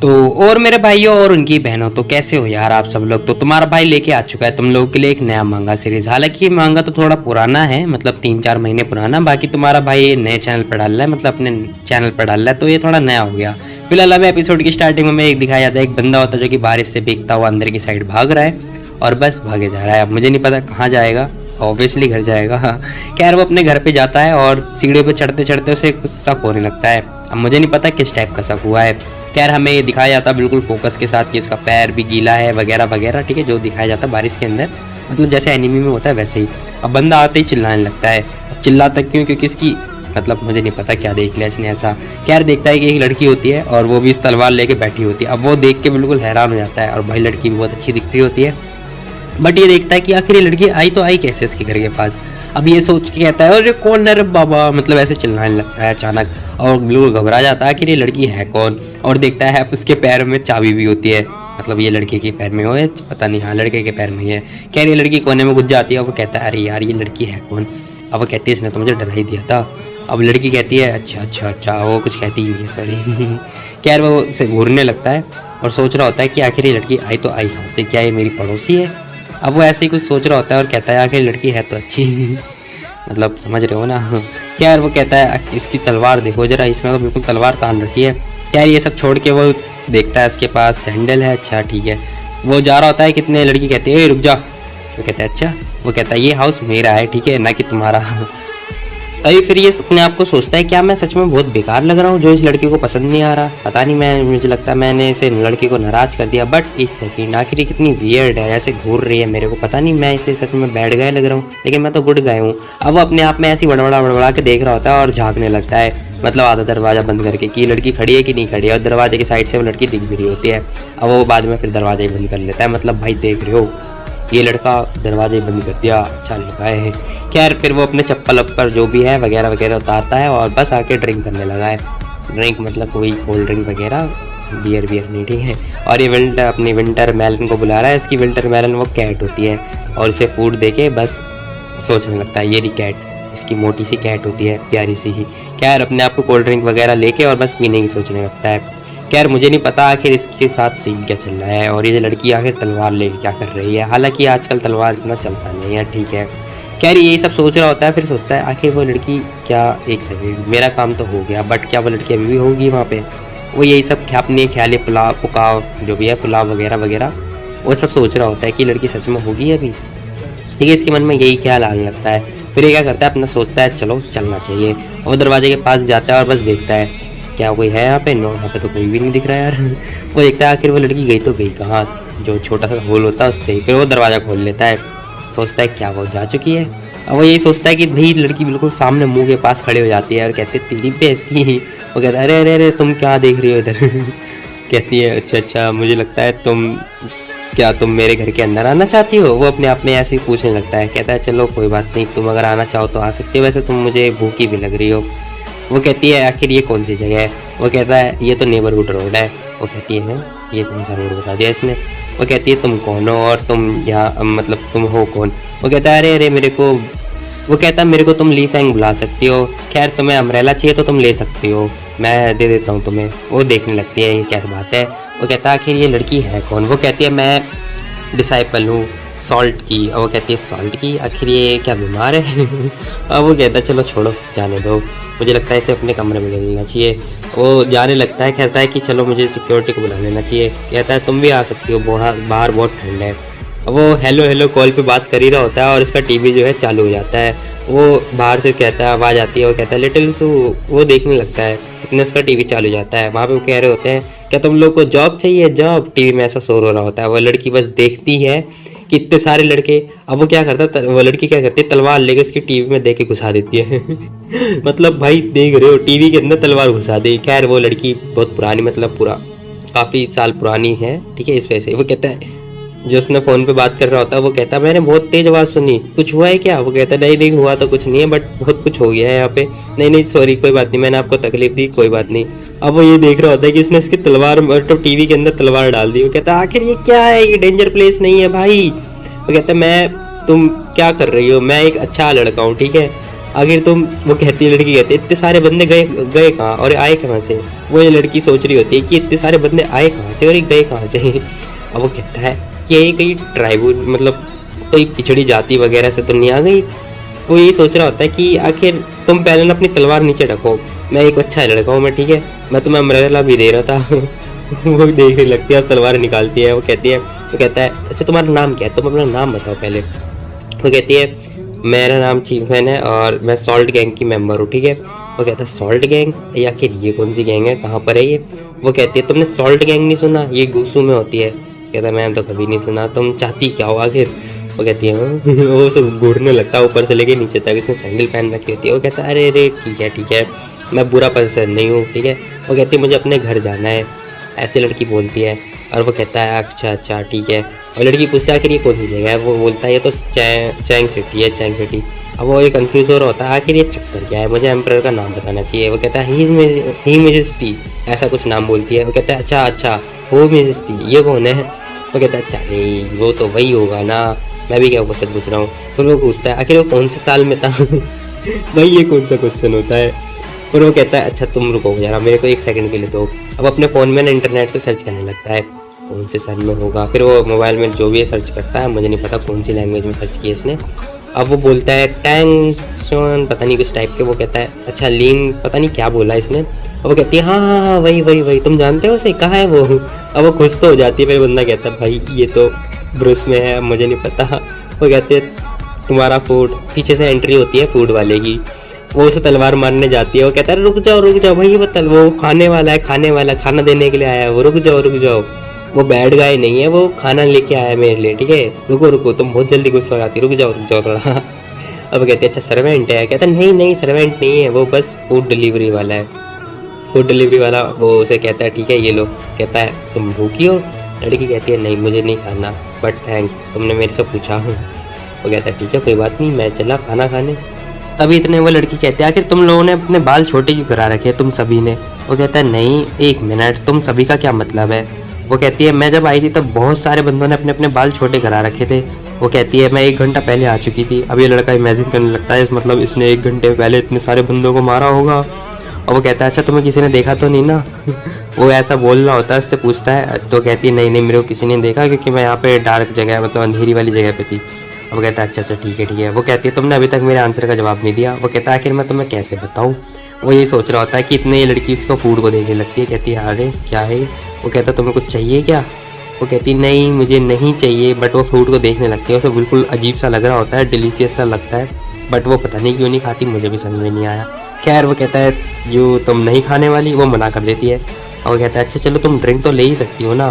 तो और मेरे भाइयों और उनकी बहनों, तो कैसे हो यार आप सब लोग। तो तुम्हारा भाई लेके आ चुका है तुम लोगों के लिए एक नया मांगा सीरीज। हालांकि ये मांगा तो थोड़ा पुराना है, मतलब 3-4 महीने पुराना। बाकी तुम्हारा भाई नए चैनल पर डाल रहा है, मतलब अपने चैनल पर डाल रहा है, तो ये थोड़ा नया हो गया। फिलहाल हमें एपिसोड की स्टार्टिंग में एक दिखाया जाता है, एक बंदा होता है जो कि बारिश से भीगता हुआ अंदर की साइड भाग रहा है और बस भागे जा रहा है। अब मुझे नहीं पता कहाँ जाएगा, ऑब्वियसली घर जाएगा। खैर वो अपने घर पे जाता है और सीढ़ियों पे चढ़ते चढ़ते उसे कुछ शक होने लगता है। अब मुझे नहीं पता किस टाइप का शक हुआ है। खैर हमें ये दिखाया जाता है बिल्कुल फोकस के साथ कि इसका पैर भी गीला है वगैरह वगैरह, ठीक है, जो दिखाया जाता है बारिश के अंदर, मतलब जैसे एनिमी में होता है वैसे ही। अब बंदा आते ही चिल्लाने लगता है। अब चिल्लाता क्यों, क्योंकि इसकी मतलब मुझे नहीं पता क्या देख लिया इसने ऐसा। खैर देखता है कि एक लड़की होती है और वो भी इस तलवार लेके बैठी होती है। अब वो देख के बिल्कुल हैरान हो जाता है, और भाई लड़की भी बहुत अच्छी दिख रही होती है। बट ये देखता है कि आखिर ये लड़की आई तो आई कैसे इसके घर के पास। अब ये सोच के कहता है अरे कौन है रे बाबा, मतलब ऐसे चिल्लाने लगता है अचानक, और बिल्कुल घबरा जाता है आखिर ये लड़की है कौन। और देखता है उसके पैर में चाबी भी होती है, मतलब ये लड़के के पैर में हो या पता नहीं, हाँ लड़के के पैर में ही है। खैर ये लड़की कोने में घुस जाती है और वो कहता है अरे यार ये लड़की है कौन। अब वो कहती है इसने तो मुझे डरा ही दिया था। अब लड़की कहती है अच्छा अच्छा अच्छा, वो कुछ कहती ही नहीं है, सॉरी। खैर वो उसे घूरने लगता है और सोच रहा होता है कि आखिर ये लड़की आई तो आई कहाँ से, क्या ये मेरी पड़ोसी है। अब वो ऐसे ही कुछ सोच रहा होता है और कहता है आखिर लड़की है तो अच्छी। मतलब समझ रहे हो ना। खैर वो कहता है इसकी तलवार देखो जरा, इसने तो बिल्कुल तलवार तान रखी है। खैर ये सब छोड़ के वो देखता है इसके पास सैंडल है, अच्छा ठीक है। वो जा रहा होता है, कितने लड़की कहती है रुक जा। वो कहता है अच्छा, वो कहता है ये हाउस मेरा है, ठीक है, ना कि तुम्हारा। तभी फिर ये अपने आप को सोचता है क्या मैं सच में बहुत बेकार लग रहा हूँ जो इस लड़की को पसंद नहीं आ रहा। पता नहीं, मैं मुझे लगता है मैंने इसे लड़की को नाराज़ कर दिया। बट एक सेकंड, आखिर ये कितनी वियर्ड है, ऐसे घूर रही है मेरे को, पता नहीं मैं इसे सच में बैड गाय लग रहा हूँ, लेकिन मैं तो गुड गाय हूँ। अब वो अपने आप में ऐसी बड़बड़ा के देख रहा होता है और झाँकने लगता है, मतलब आधा दरवाज़ा बंद करके कि लड़की खड़ी है कि नहीं खड़ी है, और दरवाजे की साइड से वो लड़की दिख भी रही होती है। अब वो बाद में फिर दरवाजा बंद कर लेता है, मतलब भाई देख रहे हो ये लड़का दरवाजे बंद कर दिया, अच्छा लड़का है। खैर फिर वो अपने चप्पल अप्पर जो भी है वगैरह वगैरह उतारता है और बस आके ड्रिंक करने लगा है। ड्रिंक मतलब कोई कोल्ड ड्रिंक वगैरह, बियर नहीं, ठीक है। और ये अपनी विंटर मेलन को बुला रहा है। इसकी विंटर मेलन वो कैट होती है और इसे फूड दे के बस सोचने लगता है ये रही कैट, इसकी मोटी सी कैट होती है प्यारी सी ही। खैर अपने आप को कोल्ड ड्रिंक वगैरह लेके और बस पीने की सोचने लगता है। खैर मुझे नहीं पता आखिर इसके साथ सीन क्या चल रहा है और ये लड़की आखिर तलवार लेके क्या कर रही है। हालांकि आजकल तलवार इतना चलता नहीं है, ठीक है। खैर यही सब सोच रहा होता है, फिर सोचता है आखिर वो लड़की क्या, एक सेकंड मेरा काम तो हो गया, बट क्या वो लड़की अभी भी होगी वहाँ पे। वो यही सब अपने ख्याली पुलाव जो भी है पुलाव वगैरह वगैरह वो सब सोच रहा होता है कि लड़की सच में होगी अभी, ठीक है। इसके मन में यही ख्याल आने लगता है। फिर ये क्या करता है, अपना सोचता है चलो चलना चाहिए। वो दरवाजे के पास जाता है और बस देखता है क्या कोई है यहाँ पे, नो यहाँ पे तो कोई भी नहीं दिख रहा है यार। वो देखता है आखिर वो लड़की गई तो गई कहाँ, जो छोटा सा होल होता है उससे। फिर वो दरवाज़ा खोल लेता है, सोचता है क्या वो जा चुकी है। अब वो यही सोचता है कि भाई लड़की बिल्कुल सामने मुंह के पास खड़ी हो जाती है और कहती है तेरी भैंस की। वो कहता है अरे अरे अरे तुम क्या देख रही हो इधर। कहती है अच्छा अच्छा, मुझे लगता है तुम मेरे घर के अंदर आना चाहती हो। वो अपने आप में ऐसे ही पूछने लगता है। कहता है चलो कोई बात नहीं, तुम अगर आना चाहो तो आ सकती हो, वैसे तुम मुझे भूखी भी लग रही हो। वो कहती है आखिर ये कौन सी जगह है। वो कहता है ये तो नेबरहुड रोड है। वो कहती है ये कौन सा रोड बता दिया इसने। वो कहती है तुम कौन हो और तुम यहाँ मतलब तुम हो कौन। वो कहता है अरे अरे वो कहता है मेरे को तुम ली फैंग बुला सकती हो। खैर तुम्हें अम्ब्रेला चाहिए तो तुम ले सकती हो, मैं दे देता हूँ तुम्हें। वो देखने लगती है ये क्या बात है। वो कहता है आखिर ये लड़की है कौन। वो कहती है मैं डिसाइपल हूँ सॉल्ट की। और वो कहती है सॉल्ट की, आखिर ये क्या बीमार है। और वो कहता है चलो छोड़ो जाने दो, मुझे लगता है इसे अपने कमरे में ले लेना चाहिए। वो जाने लगता है, कहता है कि चलो मुझे सिक्योरिटी को बुला लेना चाहिए। कहता है तुम भी आ सकती हो, बाहर बहुत ठंड है। वो हेलो हेलो कॉल पे बात कर ही रहा होता है और इसका टीवी जो है चालू हो जाता है। वो बाहर से कहता है, आवाज़ आती है, वो कहता है लिटिल सू। वो देखने लगता है, इतने उसका टीवी चालू हो जाता है। वहाँ पे वो कह रहे होते हैं क्या तुम लोग को जॉब चाहिए, जॉब। टीवी में ऐसा शोर हो रहा होता है। वो लड़की बस देखती है कि इतने सारे लड़के। अब वो क्या करता है, वो लड़की क्या करती है, तलवार लेके उसकी टीवी में दे के घुसा देती है। मतलब भाई देख रहे हो टीवी के अंदर तलवार घुसा दी। खैर वो लड़की बहुत पुरानी, मतलब पूरा काफ़ी साल पुरानी है, ठीक है। इस वजह से वो कहता है, जो उसने फ़ोन पे बात कर रहा होता है वो कहता है मैंने बहुत तेज़ आवाज़ सुनी, कुछ हुआ है क्या। वो कहता है नहीं नहीं हुआ तो कुछ नहीं है, बट बहुत कुछ हो गया है यहाँ पे। नहीं नहीं सॉरी कोई बात नहीं, मैंने आपको तकलीफ दी, कोई बात नहीं। अब वो ये देख रहा होता है कि इसने इसकी तलवार मतलब टीवी के अंदर तलवार डाल दी। वो कहता है आखिर ये क्या है, ये डेंजर प्लेस नहीं है भाई। वो कहता है तुम क्या कर रही हो, मैं एक अच्छा लड़का हूँ, ठीक है, आखिर तुम, वो कहती है, लड़की कहती है इतने सारे बंदे गए गए कहाँ और आए कहाँ से। वो ये लड़की सोच रही होती है कि इतने सारे बंदे आए कहाँ से और ये गए कहाँ से। अब वो कहता है कि ये कहीं ट्राइबल मतलब कोई पिछड़ी जाति वगैरह से तो नहीं आ गई। वो यही सोच रहा होता है कि आखिर तुम पहले ना अपनी तलवार नीचे रखो, मैं एक अच्छा लड़का हूँ मैं, ठीक है, मैं तुम्हें अम्ब्रेला भी दे रहा था। वो देखने लगती है और तलवार निकालती है। वो कहती है, वो कहता है अच्छा तुम्हारा नाम क्या है, तुम अपना नाम बताओ पहले। वो कहती है मेरा नाम चीफमैन है और मैं सॉल्ट गैंग की मेंबर हूँ, ठीक है। वो कहता है सॉल्ट गैंग, या आखिर ये कौन सी गैंग है, कहाँ पर है ये। वो कहती है तुमने सॉल्ट गैंग नहीं सुना, ये गूसू में होती है। कहता है मैंने तो कभी नहीं सुना, तुम चाहती क्या हो आखिर। वो कहती है वो उसे घूरने लगता है ऊपर से लेके नीचे तक, उसने सैंडल पहन रखी होती है। वो कहता है अरे अरे ठीक है, मैं बुरा पर्सन नहीं हूँ, ठीक है। वो कहती है मुझे अपने घर जाना है, ऐसे लड़की बोलती है। और वो कहता है अच्छा ठीक है। और लड़की पूछती है आखिर ये कौन सी जगह है। वो बोलता है ये तो चैंग सिटी है, चैंग सिटी। अब वो ये कंफ्यूज हो रहा होता है आखिर ये चक्कर क्या है, मुझे एम्परर का नाम बताना चाहिए। वो कहता है ही मेजेस्टी, ऐसा कुछ नाम बोलती है। वो कहता है अच्छा हो मेजेस्टी, ये कौन है। वो कहता है अच्छा नहीं वो तो वही होगा ना, मैं भी क्या क्वेश्चन पूछ रहा हूँ। फिर वो पूछता है आखिर वो कौन से साल में था। भाई ये कौन सा क्वेश्चन होता है। और वो कहता है अच्छा तुम रुको जरा मेरे को 1 सेकंड के लिए दो। अब अपने फ़ोन में ना इंटरनेट से सर्च करने लगता है कौन से सन में होगा। फिर वो मोबाइल में जो भी है सर्च करता है, मुझे नहीं पता कौन सी लैंग्वेज में सर्च किया इसने। अब वो बोलता है टैंग सोन, पता नहीं किस टाइप के। वो कहता है अच्छा लीन, पता नहीं क्या बोला इसने। अब वो कहती है हाँ वही तुम जानते हो उसे, कहाँ है वो। अब वो खुश तो हो जाती है। फिर बंदा कहता है भाई ये तो ब्रूस में है, मुझे नहीं पता। वो कहते हैं तुम्हारा फूड, पीछे से एंट्री होती है फूड वाले की, वो उसे तलवार मारने जाती है। वो कहता है रुक जाओ भाई, वो खाने वाला है, खाना देने के लिए आया है वो, रुक जाओ। वो बैड गाय नहीं है, वो खाना लेके आया है मेरे लिए, ठीक है, रुको तुम बहुत जल्दी गुस्सा हो जाती, रुक जाओ थोड़ा। अब कहते हैं अच्छा सर्वेंट है। कहता है नहीं सर्वेंट नहीं है, वो बस फूड डिलीवरी वाला है। फूड डिलीवरी वाला वो उसे कहता है ठीक है ये लो। कहता है तुम भूखी हो। लड़की कहती है नहीं मुझे नहीं खाना, बट थैंक्स तुमने मेरे से पूछा। वो कहता है ठीक है कोई बात नहीं, मैं चला खाना खाने। तभी इतने वो लड़की कहती है आखिर तुम लोगों ने अपने बाल छोटे क्यों करा रखे तुम सभी ने। वो कहता है नहीं 1 मिनट, तुम सभी का क्या मतलब है। वो कहती है मैं जब आई थी तब बहुत सारे बंदों ने अपने अपने बाल छोटे करा रखे थे। वो कहती है मैं 1 घंटा पहले आ चुकी थी। अब ये लड़का इमेजिन करने लगता है मतलब इसने 1 घंटे पहले इतने सारे बंदों को मारा होगा। और वो कहता है अच्छा तुम्हें किसी ने देखा तो नहीं ना। वो ऐसा बोल रहा होता है, उससे पूछता है तो कहती है नहीं मेरे को किसी ने देखा, क्योंकि मैं यहाँ पे डार्क जगह मतलब अंधेरी वाली जगह पे थी। वो कहता है अच्छा ठीक है। वो कहती है तुमने अभी तक मेरे आंसर का जवाब नहीं दिया। वो कहता है आखिर मैं तुम्हें कैसे बताऊँ। वो यही सोच रहा होता है कि इतने ये लड़की इसको फूड को देखने लगती है। कहती है अरे क्या है। वो कहता है तुम्हें कुछ चाहिए क्या। वो कहती नहीं मुझे नहीं चाहिए, बट वो फ्रूट को देखने लगती है। उसे बिल्कुल अजीब सा लग रहा होता है, डिलीशियस सा लगता है, बट वो पता नहीं क्यों नहीं खाती, मुझे भी समझ में नहीं आया। खैर वो कहता है जो तुम नहीं खाने वाली, वो मना कर देती है। और वो कहता है अच्छा चलो तुम ड्रिंक तो ले ही सकती हो ना,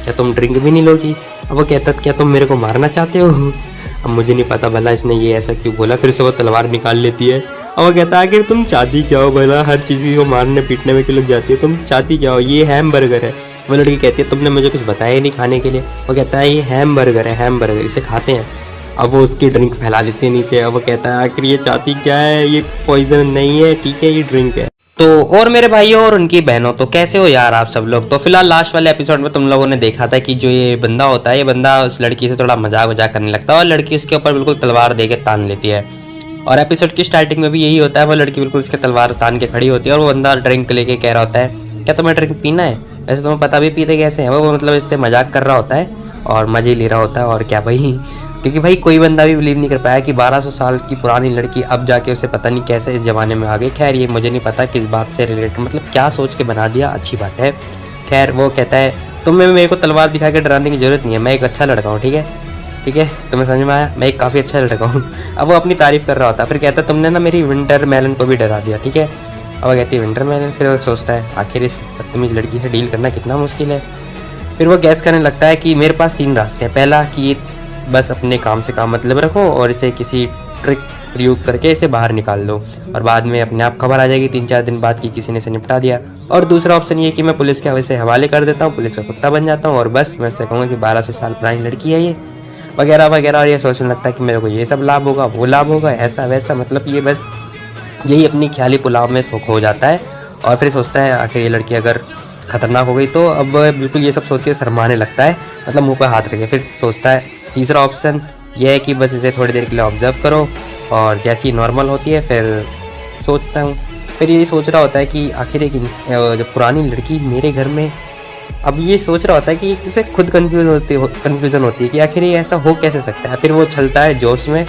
क्या तुम ड्रिंक भी नहीं लोगी। अब वो कहता है क्या तुम मेरे को मारना चाहते हो। अब मुझे नहीं पता भला इसने ये ऐसा क्यों बोला। फिर से वो तलवार निकाल लेती है। और वो कहता है कि तुम चाहती क्या हो भला, हर चीज़ को मारने पीटने में क्यों लग जाती है, तुम चाहती क्या हो। ये हैमबर्गर है। वो लड़की कहती है तुमने मुझे कुछ बताया ही नहीं खाने के लिए। वो कहता है ये हैमबर्गर है, हैमबर्गर इसे खाते हैं। अब वो उसकी ड्रिंक फैला देती है नीचे। अब वो कहता है आखिर ये चाहती क्या है, ये पॉइजन नहीं है, ठीक है, ये ड्रिंक है। तो और मेरे भाइयों और उनकी बहनों, तो कैसे हो यार आप सब लोग। तो फिलहाल लास्ट वाले एपिसोड में तुम लोगों ने देखा था कि जो ये बंदा होता है, ये बंदा उस लड़की से थोड़ा मजाक वजाक करने लगता है और लड़की उसके ऊपर बिल्कुल तलवार दे के तान लेती है। और एपिसोड की स्टार्टिंग में भी यही होता है, वो लड़की बिल्कुल उसके तलवार तान के खड़ी होती है और वो बंदा ड्रिंक लेके कह रहा होता है क्या तुम्हें ड्रिंक पीना है, वैसे तुम्हें पता भी पीते कैसे हैं। वो मतलब इससे मजाक कर रहा होता है और मजे ले रहा होता है। और क्या भाई, क्योंकि भाई कोई बंदा भी बिलीव नहीं कर पाया कि 1200 साल की पुरानी लड़की अब जाके उसे पता नहीं कैसे इस ज़माने में आ गई। खैर ये मुझे नहीं पता किस बात से रिलेटेड, मतलब क्या सोच के बना दिया, अच्छी बात है। खैर वो कहता है तुम्हें मेरे को तलवार दिखा के डराने की ज़रूरत नहीं है, मैं एक अच्छा लड़का हूँ, ठीक है, तुम्हें समझ में आया, मैं एक काफ़ी अच्छा लड़का हूँ। अब वो अपनी तारीफ़ कर रहा होता है। फिर कहता है तुमने ना मेरी विंटर मेलन को भी डरा दिया, ठीक है। अब वो कहती है विंटर मेलन। फिर वो सोचता है आखिर इस बदतमीज लड़की से डील करना कितना मुश्किल है। फिर वो गैस करने लगता है कि मेरे पास 3 रास्ते हैं। पहला कि बस अपने काम से काम मतलब रखो और इसे किसी ट्रिक प्रयोग करके इसे बाहर निकाल दो और बाद में अपने आप खबर आ जाएगी 3-4 दिन बाद कि किसी ने इसे निपटा दिया। और दूसरा ऑप्शन ये कि मैं पुलिस के हवाले हवाले कर देता हूँ, पुलिस का कुत्ता बन जाता हूँ और बस मैं उससे कहूँगा कि 1200 साल पुरानी लड़की है ये, वगैरह वगैरह। और ये सोचने लगता है कि मेरे को ये सब लाभ होगा, वो लाभ होगा, ऐसा वैसा, मतलब ये बस यही अपनी ख्याली पुलाव में सुख हो जाता है। और फिर सोचता है आखिर ये लड़की अगर खतरनाक हो गई तो अब बिल्कुल ये सब सोच के शर्माने लगता है, मतलब मुंह पर हाथ रखे। फिर सोचता है तीसरा ऑप्शन यह है कि बस इसे थोड़ी देर के लिए ऑब्ज़र्व करो और जैसी नॉर्मल होती है फिर सोचता हूँ। फिर ये सोच रहा होता है कि आखिर एक जो पुरानी लड़की मेरे घर में, अब ये सोच रहा होता है कि इसे खुद कन्फ्यूज़न होती है कि आखिर ये ऐसा हो कैसे सकता है। फिर वो चलता है जोश में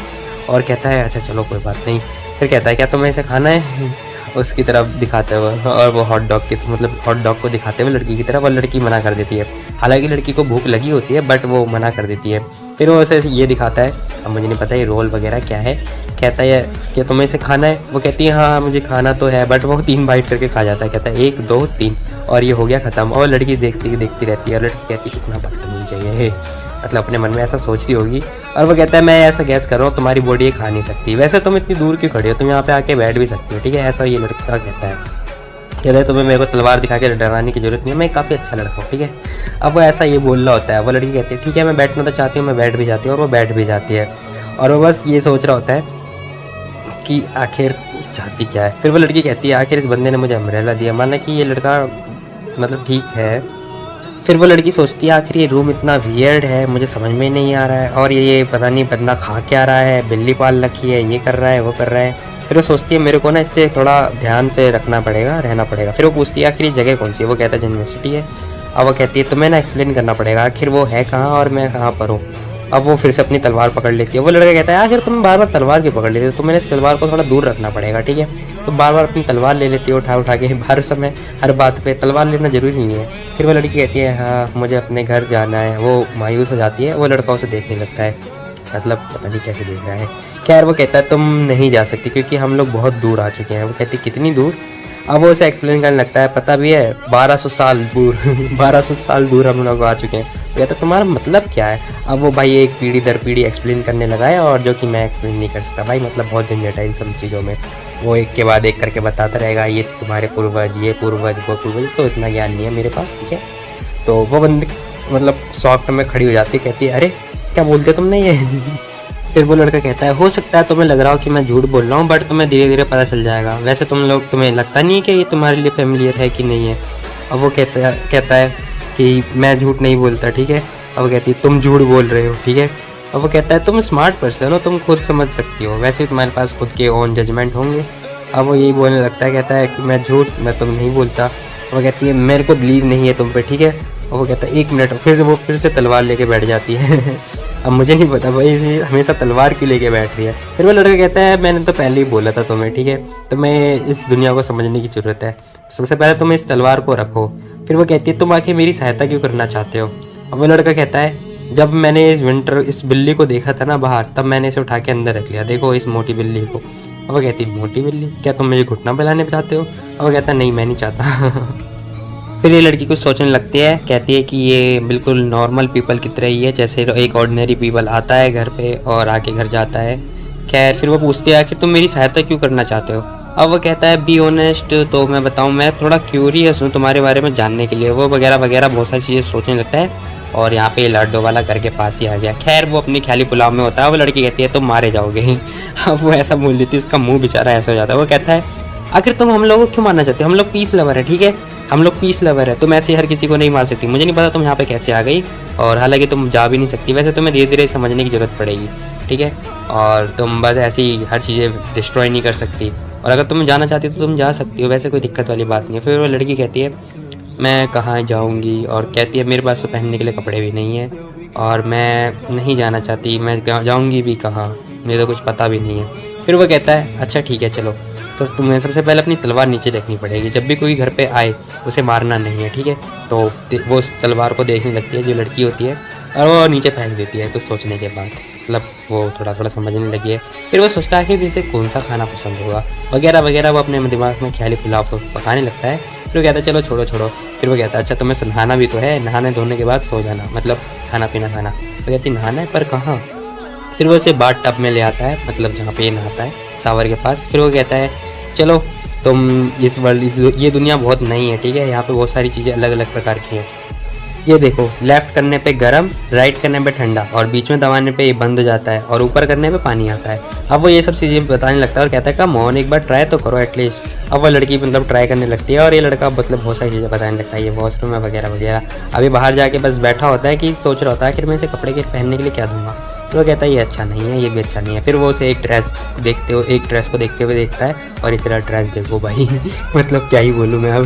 और कहता है अच्छा चलो कोई बात नहीं। फिर कहता है क्या तुम्हें इसे खाना है उसकी तरफ दिखाते हुए, और वो हॉट डॉग की मतलब हॉट डॉग को दिखाते हुए लड़की की तरफ, और लड़की मना कर देती है। हालांकि लड़की को भूख लगी होती है बट वो मना कर देती है। फिर वो उसे ये दिखाता है, अब मुझे नहीं पता ये रोल वगैरह क्या है। कहता है क्या तुम्हें इसे खाना है? वो कहती है हाँ मुझे खाना तो है, बट वो 3 बाइट करके खा जाता है। कहता है 1 2 3 और ये हो गया ख़त्म। और लड़की देखती रहती है और लड़की कहती है कितना बदतमीज है ये, मतलब अपने मन में ऐसा सोच रही होगी। और वो कहता है मैं ऐसा गैस कर रहा हूँ तुम्हारी बॉडी ये खा नहीं सकती, वैसे तुम इतनी दूर क्यों खड़ी हो, तुम यहाँ पे आके बैठ भी सकती हो, ठीक है। ऐसा ये लड़का कहता है तुम्हें मेरे को तलवार दिखा के डराने की जरूरत नहीं है, मैं काफ़ी अच्छा लड़का हूँ, ठीक है। अब वो ऐसा ये बोल रहा होता है। वो लड़की कहती है ठीक है मैं बैठना तो चाहती हूँ, मैं बैठ भी जाती हूँ, और वो बैठ भी जाती है। और वो बस ये सोच रहा होता है कि आखिर चाहती क्या है। फिर वो लड़की कहती है आखिर इस बंदे ने मुझे अम्ब्रेला दिया, माना कि ये लड़का मतलब ठीक है। फिर वो लड़की सोचती है आखिर ये रूम इतना वियर्ड है, मुझे समझ में नहीं आ रहा है, और ये पता नहीं बंदा खा क्या रहा है, बिल्ली पाल रखी है, ये कर रहा है वो कर रहा है। फिर वो सोचती है मेरे को ना इससे थोड़ा ध्यान से रखना पड़ेगा, रहना पड़ेगा। फिर वो पूछती है आखिर ये जगह कौन सी है? वो कहता है यूनिवर्सिटी है। अब वो कहती है तुम्हें ना एक्सप्लेन करना पड़ेगा आखिर वो है कहाँ और मैं कहाँ पर हूँ। अब वो फिर से अपनी तलवार पकड़ लेती है। वो लड़का कहता है आखिर तुम बार बार तलवार क्यों पकड़ लेती हो, तुम्हें इस तलवार को थोड़ा दूर रखना पड़ेगा, ठीक है। तो बार बार अपनी तलवार ले लेती है उठा के, हर समय हर बात पे तलवार लेना ज़रूरी नहीं है। फिर वो लड़की कहती है हाँ मुझे अपने घर जाना है। वो मायूस हो जाती है। वो लड़का उसे देखने लगता है, मतलब पता नहीं कैसे देख रहा है। खैर वो कहता है तुम नहीं जा सकती क्योंकि हम लोग बहुत दूर आ चुके हैं। वो कहती कितनी दूर? अब वो उसे एक्सप्लेन करने लगता है, पता भी है 1200 साल दूर 1200 साल दूर हम लोग आ चुके हैं। वो कहता है तुम्हारा मतलब क्या है? अब वो भाई एक पीढ़ी दर पीढ़ी एक्सप्लेन करने लगा है, और जो कि मैं एक्सप्लेन नहीं कर सकता भाई, मतलब बहुत झंझट है इन सब चीज़ों में। वो एक के बाद एक करके बताता रहेगा, ये तुम्हारे पूर्वज, ये पूर्वज, वो पूर्वज, तो इतना ज्ञान नहीं है मेरे पास, ठीक है। तो वो बंदी मतलब सॉफ्ट में खड़ी हो जाती है, कहती है अरे क्या बोलते तुमने ये फिर वो लड़का कहता है हो सकता है तुम्हें लग रहा हो कि मैं झूठ बोल रहा हूँ, बट तुम्हें धीरे धीरे पता चल जाएगा। वैसे तुम्हें लगता नहीं है कि ये तुम्हारे लिए फेमिलियर है कि नहीं है। अब वो कहता है कि मैं झूठ नहीं बोलता, ठीक है। अब वो कहती है तुम झूठ बोल रहे हो, ठीक है। अब वो कहता है तुम स्मार्ट पर्सन हो, तुम खुद समझ सकती हो, वैसे तुम्हारे पास खुद के ओन जजमेंट होंगे। अब वो यही बोलने लगता है, कहता है कि मैं तुम नहीं बोलता। वो कहती है मेरे को बिलीव नहीं है तुम पे, ठीक है। और वो कहता है 1 मिनट। फिर वो फिर से तलवार लेके बैठ जाती है अब मुझे नहीं पता भाई इसे हमेशा तलवार क्यों लेके बैठ रही है। फिर वो लड़का कहता है मैंने तो पहले ही बोला था तुम्हें, ठीक है। तुम्हें इस दुनिया को समझने की ज़रूरत है, सबसे पहले तुम इस तलवार को रखो। फिर वो कहती है तुम आखिर मेरी सहायता क्यों करना चाहते हो? अब वो लड़का कहता है जब मैंने इस बिल्ली को देखा था ना बाहर, तब मैंने इसे उठा के अंदर रख लिया, देखो इस मोटी बिल्ली को। अब वो कहती है मोटी बिल्ली? क्या तुम मुझे घुटना पिलाने चाहते हो? अब वो कहता है नहीं मैं नहीं चाहता फिर ये लड़की कुछ सोचने लगती है, कहती है कि ये बिल्कुल नॉर्मल पीपल की तरह ही है, जैसे एक ऑर्डिनरी पीपल आता है घर पे और आके घर जाता है। खैर फिर वो पूछती है आखिर तुम मेरी सहायता क्यों करना चाहते हो? अब वो कहता है बी ऑनेस्ट, तो मैं बताऊं मैं थोड़ा क्यूरियस हूँ तुम्हारे बारे में जानने के लिए, वो वगैरह वगैरह बहुत सारी चीज़ें सोचने लगता है। और यहाँ पे लाडो वाला घर के पास ही आ गया। खैर वो अपनी ख्याली पुलाव में होता है। वो लड़की कहती है तुम मारे जाओगे अब वो ऐसा बोल देती है, उसका मुँह बेचारा ऐसा हो जाता है। वो कहता है आखिर तुम हम लोगों को क्यों मारना चाहते हो? हम लोग पीस लवर है, ठीक है, हम लोग पीस लवर है, तुम ऐसे हर किसी को नहीं मार सकती। मुझे नहीं पता तुम यहाँ पे कैसे आ गई, और हालांकि तुम जा भी नहीं सकती, वैसे तुम्हें धीरे धीरे समझने की ज़रूरत पड़ेगी, ठीक है। और तुम बस ऐसी हर चीज़ें डिस्ट्रॉय नहीं कर सकती, और अगर तुम जाना चाहती हो तो तुम जा सकती हो, वैसे कोई दिक्कत वाली बात नहीं है। फिर वो लड़की कहती है मैं कहाँ जाऊँगी, और कहती है मेरे पास तो पहनने के लिए कपड़े भी नहीं है, और मैं नहीं जाना चाहती, मैं जाऊँगी भी कहाँ, मुझे तो कुछ पता भी नहीं है। फिर वो कहता है अच्छा ठीक है चलो, तो तुम्हें सबसे पहले अपनी तलवार नीचे रखनी पड़ेगी, जब भी कोई घर पे आए उसे मारना नहीं है, ठीक है। तो वो उस तलवार को देखने लगती है जो लड़की होती है, और वो नीचे फेंक देती है कुछ सोचने के बाद, मतलब वो थोड़ा थोड़ा समझने लगी है। फिर वो सोचता है कि इसे कौन सा खाना पसंद होगा वगैरह वगैरह, वो अपने दिमाग में ख्याली पुलाव को पकाने लगता है। फिर वो कहता है चलो छोड़ो। फिर वो कहता है अच्छा तुम्हें नहाना भी तो है, नहाने धोने के बाद सो जाना, मतलब खाना पीना खाना। वो कहती नहाना है पर कहाँ? फिर वो उसे बाथ टब में ले आता है, मतलब जहाँ पे ये नहाता है शावर के पास। फिर वो कहता है चलो तुम ये दुनिया बहुत नई है, ठीक है, यहाँ पे बहुत सारी चीज़ें अलग अलग प्रकार की हैं। ये देखो लेफ़्ट करने पे गरम, राइट करने पे ठंडा, और बीच में दबाने पे ये बंद हो जाता है, और ऊपर करने पे पानी आता है। अब वो ये सब चीज़ें बताने लगता है और कहता है कम ऑन एक बार ट्राई तो करो एटलीस्ट। अब वो लड़की मतलब ट्राई करने लगती है, और ये लड़का मतलब बहुत सारी चीज़ें बताने लगता है, ये वॉशरूम है वगैरह वगैरह। अभी बाहर जाके बस बैठा होता है कि सोच रहा होता है आखिर मैं इसे कपड़े के पहनने के लिए क्या दूंगा। तो वो कहता है ये अच्छा नहीं है, ये भी अच्छा नहीं है। फिर वो उसे एक ड्रेस को देखते हुए देखता है और ये तेरा ड्रेस देखो भाई मतलब क्या ही बोलूँ मैं अब।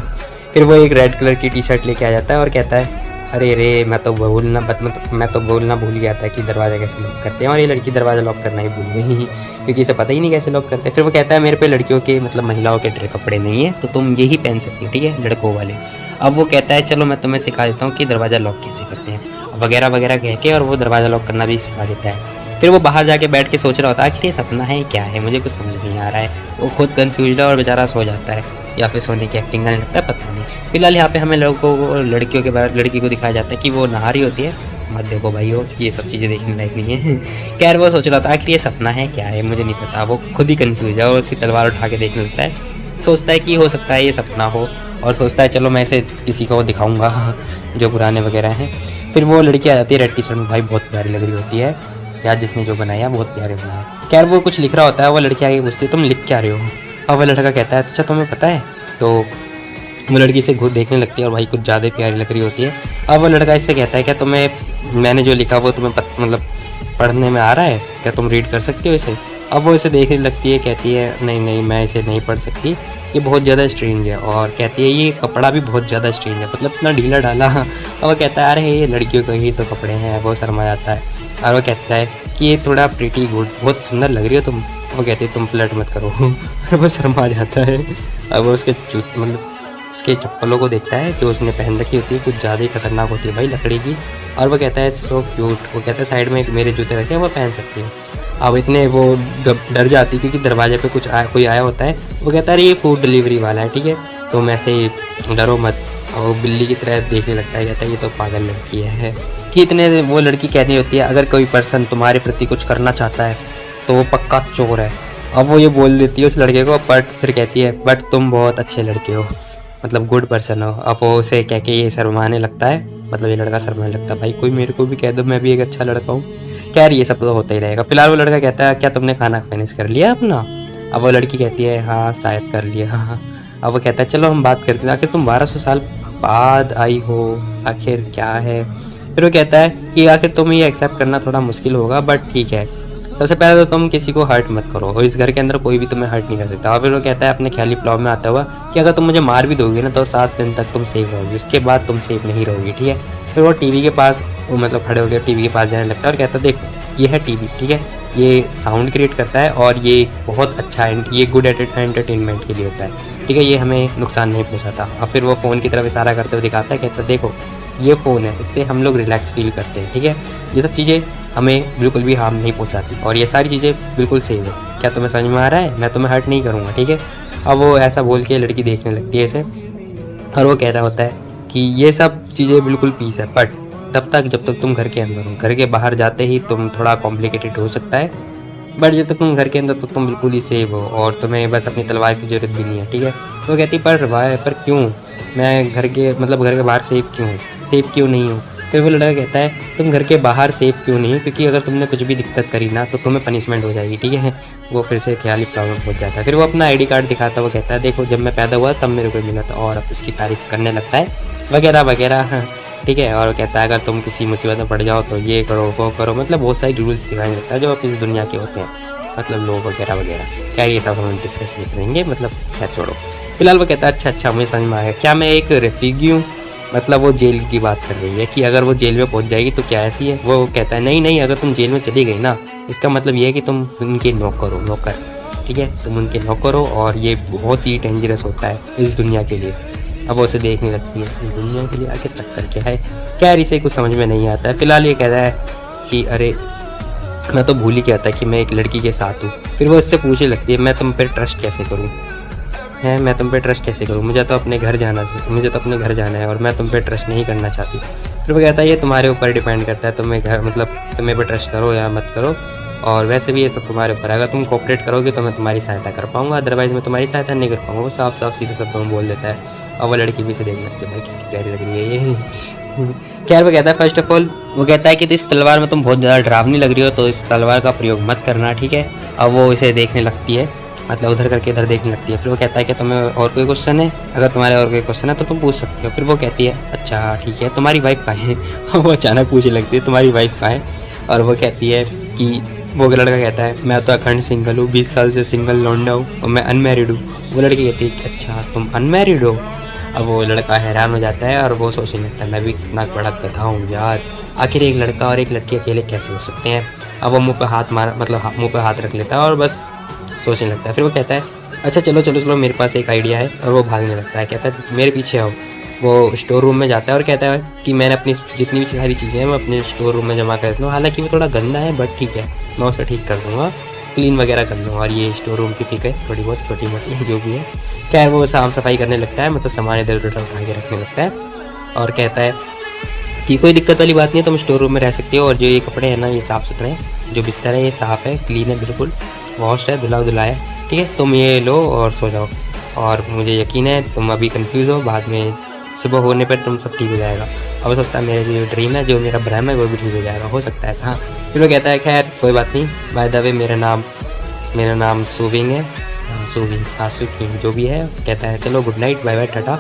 फिर वो एक रेड कलर की टी शर्ट लेके आ जाता है और कहता है अरे रे मैं तो बोलना भूल गया था कि दरवाज़ा कैसे लॉक करते हैं, और ये लड़की दरवाज़ा लॉक करना ही भूल गई क्योंकि इसे पता ही नहीं कैसे लॉक करते हैं। फिर वो कहता है मेरे पे लड़कियों के मतलब महिलाओं के कपड़े नहीं है, तो तुम यही पहन सकती हो, ठीक है, लड़कों वाले। अब वो कहता है चलो मैं तुम्हें सिखा देता हूँ कि दरवाज़ा लॉक कैसे करते हैं वगैरह वगैरह कह के, और वो दरवाज़ा लॉक करना भी सिखा देता है। फिर वो बाहर जाके बैठ के सोच रहा होता है आखिर ये सपना है क्या है, मुझे कुछ समझ नहीं आ रहा है। वो खुद कन्फ्यूज है और बेचारा सो जाता है या फिर सोने की एक्टिंग करने लगता है, पता नहीं। फिलहाल यहाँ पे हमें लड़की को दिखाया जाता है कि वो नहा रही होती है। मत देखो भाई हो, ये सब चीज़ें देखने लायक नहीं है खैर वो सोच रहा था आखिर ये सपना है क्या है, मुझे नहीं पता। वो खुद ही कन्फ्यूज है और उसकी तलवार उठा के देखने लगता है। सोचता है कि हो सकता है ये सपना हो, और सोचता है चलो मैं इसे किसी को दिखाऊंगा जो पुराने वगैरह हैं। फिर वो लड़की आ जाती है रेड टी शर्ट में, भाई बहुत प्यारी लग रही होती है यार, जिसने जो बनाया बहुत प्यारे बनाया। खैर वो कुछ लिख रहा होता है, वो लड़की आगे पूछती है तुम लिख क्या रहे हो, और वो लड़का कहता है अच्छा तुम्हें पता है। तो वो लड़की से घूर देखने लगती है और भाई कुछ ज़्यादा प्यारी लग रही होती है। अब वो लड़का इससे कहता है क्या तुम्हें मैंने जो लिखा वो तुम्हें मतलब पढ़ने में आ रहा है क्या, तुम रीड कर सकते हो इसे। अब वो इसे देखने लगती है, कहती है नहीं नहीं मैं इसे नहीं पढ़ सकती, ये बहुत ज़्यादा स्ट्रेंज है, और कहती है ये कपड़ा भी बहुत ज़्यादा स्ट्रेंज है, मतलब इतना ढीला ढाला। और वो कहता है अरे ये लड़कियों के ही तो कपड़े हैं, वो शर्मा जाता है। और वो कहता है कि ये थोड़ा प्रीटी गुड, बहुत सुंदर लग रही हो तुम। वो कहती है तुम फ्लर्ट मत करो और वो शर्मा जाता है। अब वो उसके उसके चप्पलों को देखता है जो उसने पहन रखी होती है, कुछ ज़्यादा ही खतरनाक होती है भाई लकड़ी की। और वो कहता है सो क्यूट, वो कहता है साइड में मेरे जूते रखे हैं वो पहन सकती है। अब इतने वो डर जाती क्योंकि दरवाजे पे कोई आया होता है। वो कहता है अरे ये फूड डिलीवरी वाला है, ठीक है तुम ऐसे डरो मत। और वो बिल्ली की तरह देखने लगता है, कहता है ये तो पागल लड़की है। कि इतने वो लड़की कहनी होती है अगर कोई पर्सन तुम्हारे प्रति कुछ करना चाहता है तो वो पक्का चोर है। अब वो ये बोल देती है उस लड़के को, बट फिर कहती है बट तुम बहुत अच्छे लड़के हो, मतलब गुड पर्सन हो। अब वो उसे कह के ये शर्माने लगता है, मतलब ये लड़का शर्माने लगता है, भाई कोई मेरे को भी कह दो मैं भी एक अच्छा लड़का हूँ। खैर ये सब तो होता ही रहेगा। फिलहाल वो लड़का कहता है क्या तुमने खाना फिनिश कर लिया अपना। अब वो लड़की कहती है हाँ शायद कर लिया हाँ। अब वो कहता है चलो हम बात करते हैं, आखिर तुम 1200 साल बाद आई हो, आखिर क्या है। फिर वो कहता है कि आखिर तुम्हें ये एक्सेप्ट करना थोड़ा मुश्किल होगा बट ठीक है, सबसे पहले तो तुम किसी को हर्ट मत करो, और इस घर के अंदर कोई भी तुम्हें हर्ट नहीं कर सकता। और फिर वो कहता है अपने ख्याली प्लाव में आता हुआ कि अगर तुम मुझे मार भी दोगे ना तो 7 दिन तक तुम सेफ रहोगी, उसके बाद तुम सेफ नहीं रहोगी, ठीक है। फिर वो टीवी के पास वो मतलब खड़े होकर टीवी के पास जाने लगता है और कहता है देखो ये है टीवी, ठीक है, ये साउंड क्रिएट करता है और ये बहुत अच्छा ये गुड एंटरटेनमेंट के लिए होता है, ठीक है, ये हमें नुकसान नहीं पहुँचाता। और फिर वो फ़ोन की तरफ इशारा करते हुए दिखाता है, कहता है देखो ये फ़ोन है, इससे हम लोग रिलैक्स फील करते हैं, ठीक है, ये सब चीज़ें हमें बिल्कुल भी हार्म नहीं पहुंचाती और ये सारी चीज़ें बिल्कुल सेफ है। क्या तुम्हें समझ में आ रहा है, मैं तुम्हें हर्ट नहीं करूँगा, ठीक है। अब वो ऐसा बोल के लड़की देखने लगती है इसे, और वो कह रहा होता है कि ये सब चीज़ें बिल्कुल पीस है, बट तब तक जब तक तुम घर के अंदर हो, घर के बाहर जाते ही तुम थोड़ा कॉम्प्लिकेटेड हो सकता है, बट जब तक तुम घर के अंदर तो तुम बिल्कुल ही सेफ हो और तुम्हें बस अपनी तलवार की ज़रूरत भी नहीं है, ठीक है। वो कहती पर क्यों, मैं घर के बाहर सेफ क्यों नहीं हूँ। फिर वो लड़का कहता है तुम घर के बाहर सेफ क्यों नहीं हो, क्योंकि अगर तुमने कुछ भी दिक्कत करी ना तो तुम्हें पनिशमेंट हो जाएगी, ठीक है। वो फिर से ख्याली प्रॉब्लम पहुंच जाता है। फिर वो अपना आईडी कार्ड दिखाता है, वो कहता है देखो जब मैं पैदा हुआ तब मेरे को मिला था, और अब उसकी तारीफ करने लगता है वगैरह वगैरह, ठीक है। और कहता है अगर तुम किसी मुसीबत में पड़ जाओ तो ये करो वो करो, मतलब बहुत सारी रूल्स सिखाने लगता है जो इस दुनिया के होते हैं, मतलब लोग वगैरह वगैरह। क्या ये सब हम डिस्कस नहीं करेंगे, मतलब क्या छोड़ो। फिलहाल वो कहता है अच्छा मुझे समझ में आया, क्या मैं एक रेफ्यूजी हूँ, मतलब वो जेल की बात कर रही है कि अगर वो जेल में पहुंच जाएगी तो क्या ऐसी है। वो कहता है नहीं अगर तुम जेल में चली गई ना इसका मतलब ये है कि तुम उनके नौकर, ठीक है, तुम उनके नौकर हो और ये बहुत ही डेंजरस होता है इस दुनिया के लिए। अब वो उसे देखने लगती है, इस दुनिया के लिए आखिर चक्कर क्या है, खैर इसे कुछ समझ में नहीं आता है। फिलहाल ये कहता है कि अरे मैं तो भूल ही गया था कि मैं एक लड़की के साथ हूँ। फिर वो उससे पूछने लगती है मैं तुम पर ट्रस्ट कैसे करूँ, मैं तुम पे ट्रस्ट कैसे करूँ, मुझे तो अपने घर जाना है और मैं तुम पे ट्रस्ट नहीं करना चाहती। फिर वो कहता है ये तुम्हारे ऊपर डिपेंड करता है, तुम्हें पे ट्रस्ट करो या मत करो, और वैसे भी ये सब तुम्हारे ऊपर है, अगर तुम कोऑपरेट करोगे तो मैं तुम्हारी सहायता कर पाऊंगा, अदरवाइज मैं तुम्हारी सहायता नहीं कर पाऊंगा। वो साफ सीधे शब्दों में बोल देता है और वो लड़की भी से देख लगती है भाई कितनी प्यारी लग रही है ये। खैर वो कहता है फर्स्ट ऑफ ऑल वो कहता है कि इस तलवार में तुम बहुत ज़्यादा डरावनी लग रही हो तो इस तलवार का प्रयोग मत करना, ठीक है। अब वो इसे देखने लगती है, मतलब उधर करके इधर देखने लगती है। फिर वो कहता है कि तुम्हें और कोई क्वेश्चन है, अगर तुम्हारे और कोई क्वेश्चन है तो तुम पूछ सकते हो। फिर वो कहती है अच्छा ठीक है तुम्हारी वाइफ कहाँ है वो अचानक पूछने लगती है तुम्हारी वाइफ कहाँ है। और वो कहती है कि वो लड़का कहता है मैं तो अखंड सिंगल हूँ, 20 साल से सिंगल लौंडा हूँ और मैं अनमैरिड हूँ। वो लड़की कहती है कि अच्छा तुम अनमैरिड हो। अब वो लड़का हैरान हो जाता है और वो सोचने लगता है मैं भी कितना बड़ा गधा हूँ यार, आखिर एक लड़का और एक लड़की अकेले कैसे हो सकते हैं। अब वो मुंह पे हाथ मार मतलब मुंह पे हाथ रख लेता है और बस सोचने लगता है। फिर वो कहता है अच्छा चलो चलो चलो मेरे पास एक आइडिया है, और वो भागने लगता है। कहता है मेरे पीछे आओ। वो स्टोर रूम में जाता है और कहता है कि मैंने अपनी जितनी भी सारी चीज़ें हैं मैं अपने स्टोर रूम में जमा कर देता हूँ। हालांकि वो थोड़ा गंदा है बट ठीक है, मैं उसे ठीक कर दूँगा, क्लीन वगैरह कर लूँगा। और ये स्टोर रूम की ठीक है थोड़ी बहुत छोटी मोटी जो भी है। खैर वो साफ़ सफाई करने लगता है, मतलब सामान इधर उधर उठा के रखने लगता है और कहता है कि कोई दिक्कत वाली बात नहीं है, तुम स्टोर रूम में रह सकती हो और जो ये कपड़े हैं ना ये साफ़ सुथरे हैं, जो बिस्तर है ये साफ़ है, क्लीन है, बिल्कुल वॉश है, धुला धुला है, ठीक है, तुम ये लो और सो जाओ। और मुझे यकीन है तुम अभी कंफ्यूज हो, बाद में सुबह होने पर तुम सब ठीक हो जाएगा। और हो सकता है मेरा जो ड्रीम है, जो मेरा भ्रम है वो भी ठीक हो जाएगा, हो सकता है ऐसा। फिर वो कहता है खैर कोई बात नहीं, बाय द वे मेरा नाम सुविंग है, सुविंग जो भी है। कहता है चलो good night, bye bye, tata.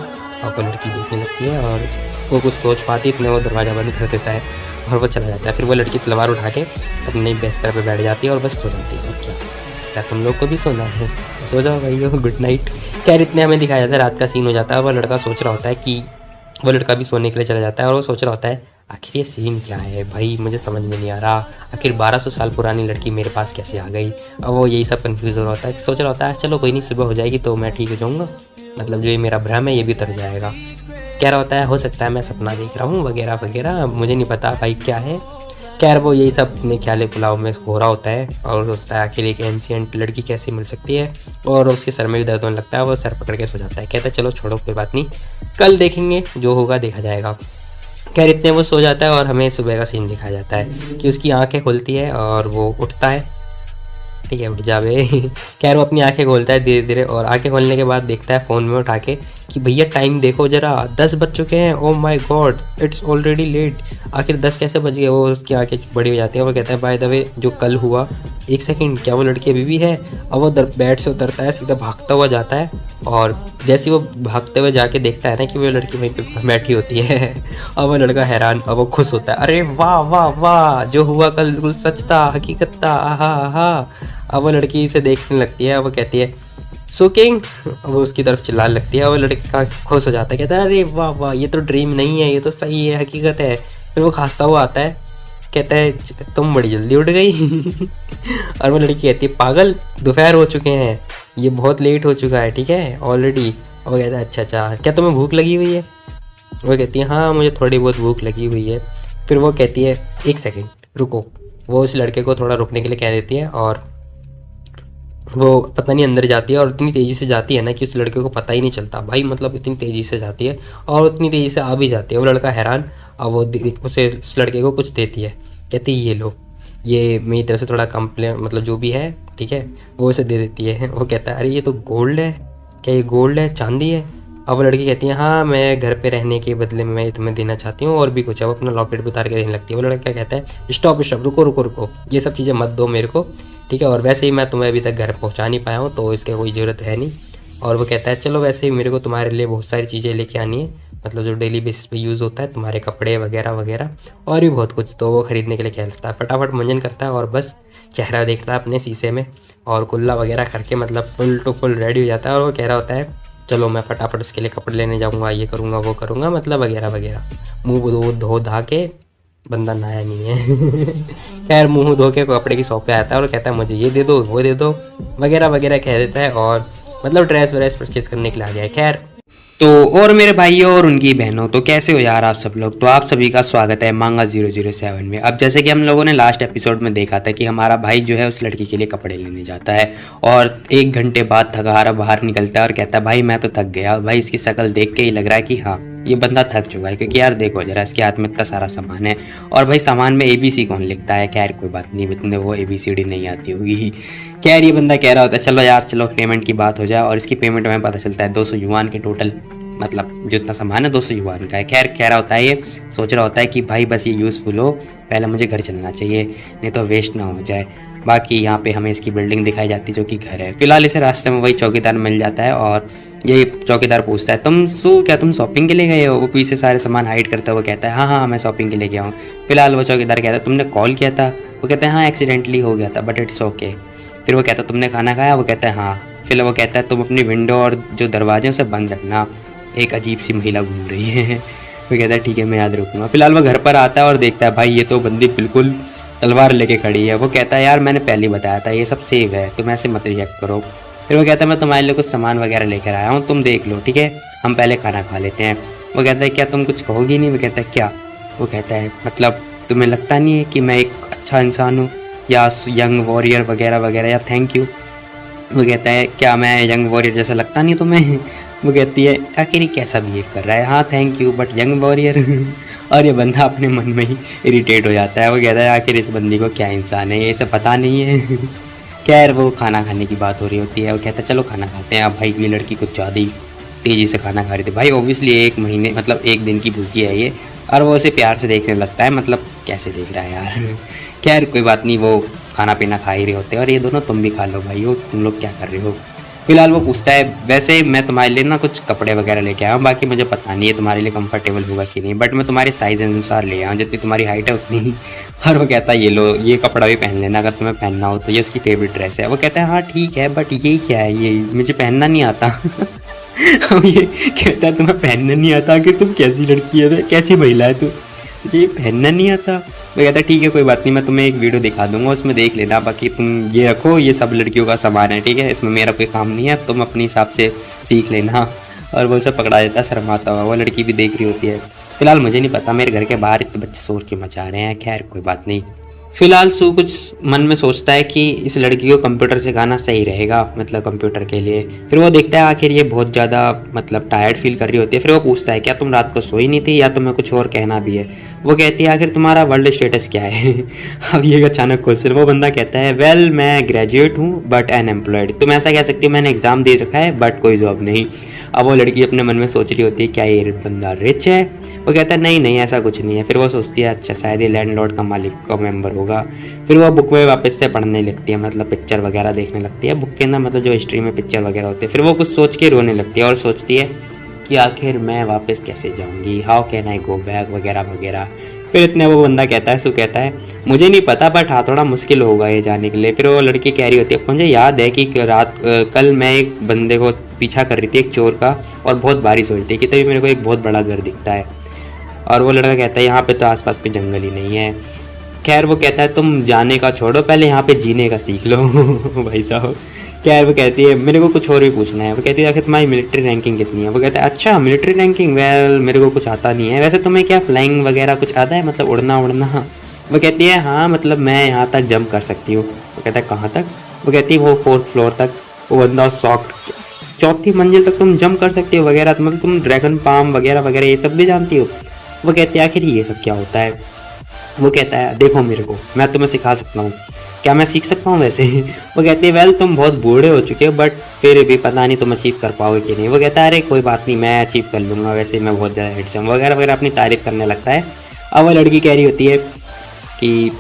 और वो लड़की देखने लगती है और वो कुछ सोच पाती इतने वो दरवाज़ा बंद कर देता है और वो चला जाता है। फिर वो लड़की तलवार उठा के अपने बिस्तर पे बैठ जाती है और बस सो जाती है। क्या तुम लोग को भी सोना है, सो जाओ भाई, गुड नाइट। खैर इतने हमें दिखाया जाता है, रात का सीन हो जाता है। वो लड़का सोच रहा होता है कि वो लड़का भी सोने के लिए चला जाता है और वो सोच रहा होता है आखिर ये सीन क्या है भाई, मुझे समझ में नहीं आ रहा, आखिर 1200 साल पुरानी लड़की मेरे पास कैसे आ गई। अब वो यही सब कन्फ्यूज़ हो रहा होता है, सोच रहा होता है चलो कोई नहीं, सुबह हो जाएगी तो मैं ठीक हो जाऊँगा, मतलब जो ये मेरा भ्रम है ये भी उतर जाएगा। कह रहा होता है हो सकता है मैं सपना देख रहा हूँ वगैरह वगैरह, मुझे नहीं पता भाई क्या है। खैर वो यही सब अपने ख्याल पुलाव में हो रहा होता है और सोचता है आखिर एक एंशिएंट लड़की कैसे मिल सकती है। और उसके सर में भी दर्द होने लगता है, वो सर पकड़ के सो जाता है। कहता है चलो छोड़ो कोई बात नहीं, कल देखेंगे, जो होगा देखा जाएगा। खैर इतने वो सो जाता है और हमें सुबह का सीन दिखाया जाता है कि उसकी आंखें खुलती है और वो उठता है, ठीक है उठ जावे। खैर वो अपनी आंखें खोलता है धीरे धीरे और आंखें खोलने के बाद देखता है फ़ोन में उठा के कि भैया टाइम देखो ज़रा, 10 बज चुके हैं, oh my god it's already late. आखिर 10 कैसे बज गए। वो उसकी आंखें बड़ी हो जाती हैं। वो कहता है बाय द वे जो कल हुआ, एक सेकंड क्या वो लड़की अभी भी है। अब वो बेड से उतरता है, सीधा भागता हुआ जाता है और जैसे वो भागते हुए जाके देखता है ना कि वो लड़की वहीं पे बैठी होती है। अब वो लड़का हैरान, अब वो खुश होता है, अरे वाह वाह वाह, जो हुआ कल बिल्कुल सच था, हकीकत था, आहा आहा। अब वो लड़की इसे देखने लगती है, वो कहती है सुकिंग, वो उसकी तरफ चिल्लाने लगती है। वो लड़का खुश हो जाता है, कहता है अरे वाह वाह ये तो ड्रीम नहीं है, ये तो सही है, हकीकत है। फिर वो खांसता हुआ आता है, कहता है तुम बड़ी जल्दी उठ गई। और वो लड़की कहती है पागल, दोपहर हो चुके हैं, ये बहुत लेट हो चुका है, ठीक है ऑलरेडी। वो कहता है अच्छा क्या तुम्हें भूख लगी हुई है। वो कहती है हाँ मुझे थोड़ी बहुत भूख लगी हुई है। फिर वो कहती है एक सेकेंड रुको। वो उस लड़के को थोड़ा रुकने के लिए कह देती है और वो पता नहीं अंदर जाती है और इतनी तेज़ी से जाती है ना कि उस लड़के को पता ही नहीं चलता भाई, मतलब इतनी तेज़ी से जाती है और उतनी तेज़ी से आ भी जाती है। वो लड़का हैरान, और वो उसे उस लड़के को कुछ देती है, कहती है ये लो, ये मेरी तरफ से थोड़ा कंप्लेन मतलब जो भी है ठीक है, वो उसे दे देती है। वो कहता है अरे ये तो गोल्ड है, क्या ये गोल्ड है, चांदी है। अब वो लड़की कहती है हाँ मैं घर पे रहने के बदले में मैं तुम्हें देना चाहती हूँ और भी कुछ है। वो अपना लॉकेट भी उतार के देने लगती है। वो लड़का कहता है स्टॉप रुको, ये सब चीज़ें मत दो मेरे को, ठीक है, और वैसे ही मैं तुम्हें अभी तक घर पहुँचा नहीं पाया हूँ तो इसकी कोई ज़रूरत है नहीं। और वो कहता है चलो वैसे ही मेरे को तुम्हारे लिए बहुत सारी चीज़ें लेके आनी है, मतलब जो डेली बेसिस पे यूज़ होता है, तुम्हारे कपड़े वगैरह वगैरह और भी बहुत कुछ। तो वो ख़रीदने के लिए कह लगता है, फटाफट मंजन करता है और बस चेहरा देखता है अपने शीशे में और कुल्ला वगैरह करके मतलब फुल टू फुल रेडी हो जाता है। और वो कह रहा होता है चलो मैं फटाफट उसके लिए कपड़े लेने जाऊँगा, ये करूँगा वो करूँगा, मतलब वगैरह वगैरह। मुँह धो धा के, बंदा नहाया नहीं है। खैर मुँह धो के कपड़े की शॉप पे आता है और कहता है मुझे ये दे दो वो दे दो वगैरह वगैरह कह देता है और मतलब ड्रेस व्रेस परचेज करने के लिए आ गया है। खैर तो और मेरे भाइयों और उनकी बहनों, तो कैसे हो यार आप सब लोग। तो आप सभी का स्वागत है मांगा 007 में। अब जैसे कि हम लोगों ने लास्ट एपिसोड में देखा था कि हमारा भाई जो है उस लड़की के लिए कपड़े लेने जाता है और 1 घंटे बाद थका हारा बाहर निकलता है और कहता है भाई मैं तो थक गया। भाई इसकी शक्ल देख के ही लग रहा है कि हाँ ये बंदा थक चुका है, क्योंकि यार देखो जरा इसके हाथ में इतना सारा सामान है और भाई सामान में ABC कौन लिखता है। खैर कोई बात नहीं, इतने वो ABCD नहीं आती होगी। खैर ये बंदा कह रहा होता है चलो यार चलो पेमेंट की बात हो जाए और इसकी पेमेंट में पता चलता है 200 युआन के टोटल, मतलब जितना सामान है 200 युआन का है। खैर कह रहा होता है ये सोच रहा होता है कि भाई बस ये यूज़फुल हो, पहले मुझे घर चलना चाहिए नहीं तो वेस्ट ना हो जाए। बाकी यहाँ पे हमें इसकी बिल्डिंग दिखाई जाती है जो कि घर है। फिलहाल इसे रास्ते में वही चौकीदार मिल जाता है और ये चौकीदार पूछता है क्या तुम शॉपिंग के लिए गए हो? वो पीछे सारे सामान हाइड करता है। वो कहता है हाँ हाँ मैं शॉपिंग के लिए गया हूँ। फिलहाल वो चौकीदार कहता है तुमने कॉल किया था? वो कहता है हाँ एक्सीडेंटली हो गया था बट इट्स ओके। फिर वो कहता है तुमने खाना खाया? वो कहता है हाँ। फिर वो कहता है तुम अपनी विंडो और जो दरवाजे उसे बंद रखना, एक अजीब सी महिला घूम रही है। वो कहता है ठीक है मैं याद रखूँगा। फिलहाल वो घर पर आता है और देखता है भाई ये तो बंदी बिल्कुल तलवार लेके खड़ी है। वो कहता है यार मैंने पहले ही बताया था ये सब सेव है, तुम ऐसे मत रिएक्ट करो। फिर वो कहता है मैं तुम्हारे लिए कुछ सामान वगैरह लेकर आया हूँ, तुम देख लो ठीक है, हम पहले खाना खा लेते हैं। वो कहता है क्या तुम कुछ कहोगी नहीं? वो कहता है क्या? वो कहता है मतलब तुम्हें लगता नहीं है कि मैं एक अच्छा इंसान हूँ या यंग वॉरियर वगैरह वगैरह या थैंक यू। वो कहता है क्या मैं यंग वॉरियर जैसा लगता नहीं तुम्हें? वो कहती है आखिर ये कैसा बिहेव कर रहा है, हाँ thank you but young warrior. और ये बंदा अपने मन में ही इरिटेट हो जाता है। वो कहता है आखिर इस बंदी को क्या इंसान है, ये इसे पता नहीं है। खैर वो खाना खाने की बात हो रही होती है। वो कहता है चलो खाना खाते हैं। अब भाई ये लड़की कुछ ज़्यादा ही तेज़ी से खाना खा रही थी। भाई ओब्वियसली एक महीने मतलब एक दिन की भूखी है ये, और वो उसे प्यार से देखने लगता है। मतलब कैसे देख रहा है यार। खैर कोई बात नहीं, वो खाना पीना खा ही रहे होते हैं और ये दोनों तुम भी खा लो भाई, वो तुम लोग क्या कर रहे हो? फिलहाल वो पूछता है वैसे मैं तुम्हारे लिए ना कुछ कपड़े वगैरह लेके आया हूँ, बाकी मुझे पता नहीं है तुम्हारे लिए कंफर्टेबल होगा कि नहीं, बट मैं तुम्हारे साइज़ अनुसार ले आया हूँ, जितनी तुम्हारी हाइट है उतनी ही। और वो कहता है ये लो ये कपड़ा भी पहन लेना अगर तुम्हें पहनना हो तो, ये उसकी फेवरेट ड्रेस है। वो कहता है हाँ ठीक है बट ये क्या है, ये मुझे पहनना नहीं आता। अब ये कहता है तुम्हें पहनना नहीं आता कि तुम कैसी लड़की है, कैसी महिला है तू, तुझे ये पहनना नहीं आता? मैं कहता ठीक है कोई बात नहीं, मैं तुम्हें एक वीडियो दिखा दूंगा उसमें देख लेना, बाकी तुम ये रखो ये सब लड़कियों का सामान है ठीक है, इसमें मेरा कोई काम नहीं है, तुम अपने हिसाब से सीख लेना। और वो उसे पकड़ा देता है शर्माता हुआ। वो लड़की भी देख रही होती है। फिलहाल मुझे नहीं पता मेरे घर के बाहर इतने बच्चे शोर क्यों मचा रहे हैं, खैर कोई बात नहीं। फिलहाल सू कुछ मन में सोचता है कि इस लड़की को कंप्यूटर सिखाना सही रहेगा, मतलब कंप्यूटर के लिए। फिर वो देखता है आखिर ये बहुत ज़्यादा मतलब टायर्ड फील कर रही होती है। फिर वो पूछता है क्या तुम रात को सोई नहीं थी या तुम्हें कुछ और कहना भी है? वो कहती है आखिर तुम्हारा वर्ल्ड स्टेटस क्या है? अब ये अचानक क्वेश्चन। वो बंदा कहता है वेल मैं ग्रेजुएट हूँ बट अनएम्प्लॉयड। तुम ऐसा कह सकती हो मैंने एग्ज़ाम दे रखा है बट कोई जॉब नहीं। अब वो लड़की अपने मन में सोच रही होती है क्या ये बंदा रिच है? वो कहता है नहीं नहीं ऐसा कुछ नहीं है। फिर वो सोचती है अच्छा शायद ये लैंडलॉर्ड का मालिक का मेंबर होगा। फिर वो बुक में वापस से पढ़ने लगती है, मतलब पिक्चर वगैरह देखने लगती है बुक के अंदर, मतलब जो हिस्ट्री में पिक्चर वगैरह होती है। फिर वो कुछ सोच के रोने लगती है और सोचती है कि आखिर मैं वापस कैसे जाऊंगी, how can I go back वगैरह वगैरह। फिर इतने वो बंदा कहता है, सु कहता है मुझे नहीं पता बट हाँ थोड़ा मुश्किल होगा ये जाने के लिए। फिर वो लड़की कह रही होती है मुझे याद है कि कल मैं एक बंदे को पीछा कर रही थी, एक चोर का, और बहुत बारिश हो रही थी कि तभी मेरे को एक बहुत बड़ा घर दिखता है। और वो लड़का कहता है यहाँ पे तो आसपास पे जंगल ही नहीं है। खैर वो कहता है तुम जाने का छोड़ो पहले यहाँ पे जीने का सीख लो। भाई साहब। खैर वो कहती है मेरे को कुछ और भी पूछना है। वो कहती है आखिर तुम्हारी मिलिट्री रैंकिंग कितनी है? वो कहता है अच्छा मिलिट्री रैंकिंग, वेल मेरे को कुछ आता नहीं है। वैसे तुम्हें क्या फ्लाइंग वगैरह कुछ आता है, मतलब उड़ना उड़ना? वो कहती है हाँ मतलब मैं यहाँ तक जंप कर सकती हूँ। वो कहता है कहाँ तक? वो कहती है वो 4th फ्लोर तक। वो बंदा शॉक्ड, 4थी मंजिल तक तुम जंप कर सकती हो वगैरह, मतलब तुम ड्रैगन पाम वगैरह वगैरह ये सब भी जानती हो? वो कहती है आखिर ये सब क्या होता है? वो कहता है देखो मेरे को मैं तुम्हें सिखा सकता हूँ, क्या मैं सीख सकता हूँ वैसे? वो कहती है वेल तुम बहुत बूढ़े हो चुके हो बट फिर भी पता नहीं तुम अचीव कर पाओगे कि नहीं। वो कहता है अरे कोई बात नहीं मैं अचीव कर लूँगा, वैसे मैं बहुत ज़्यादा हैंडसम वगैरह वगैरह अपनी तारीफ करने लगता है। अब वो लड़की कह रही होती है कि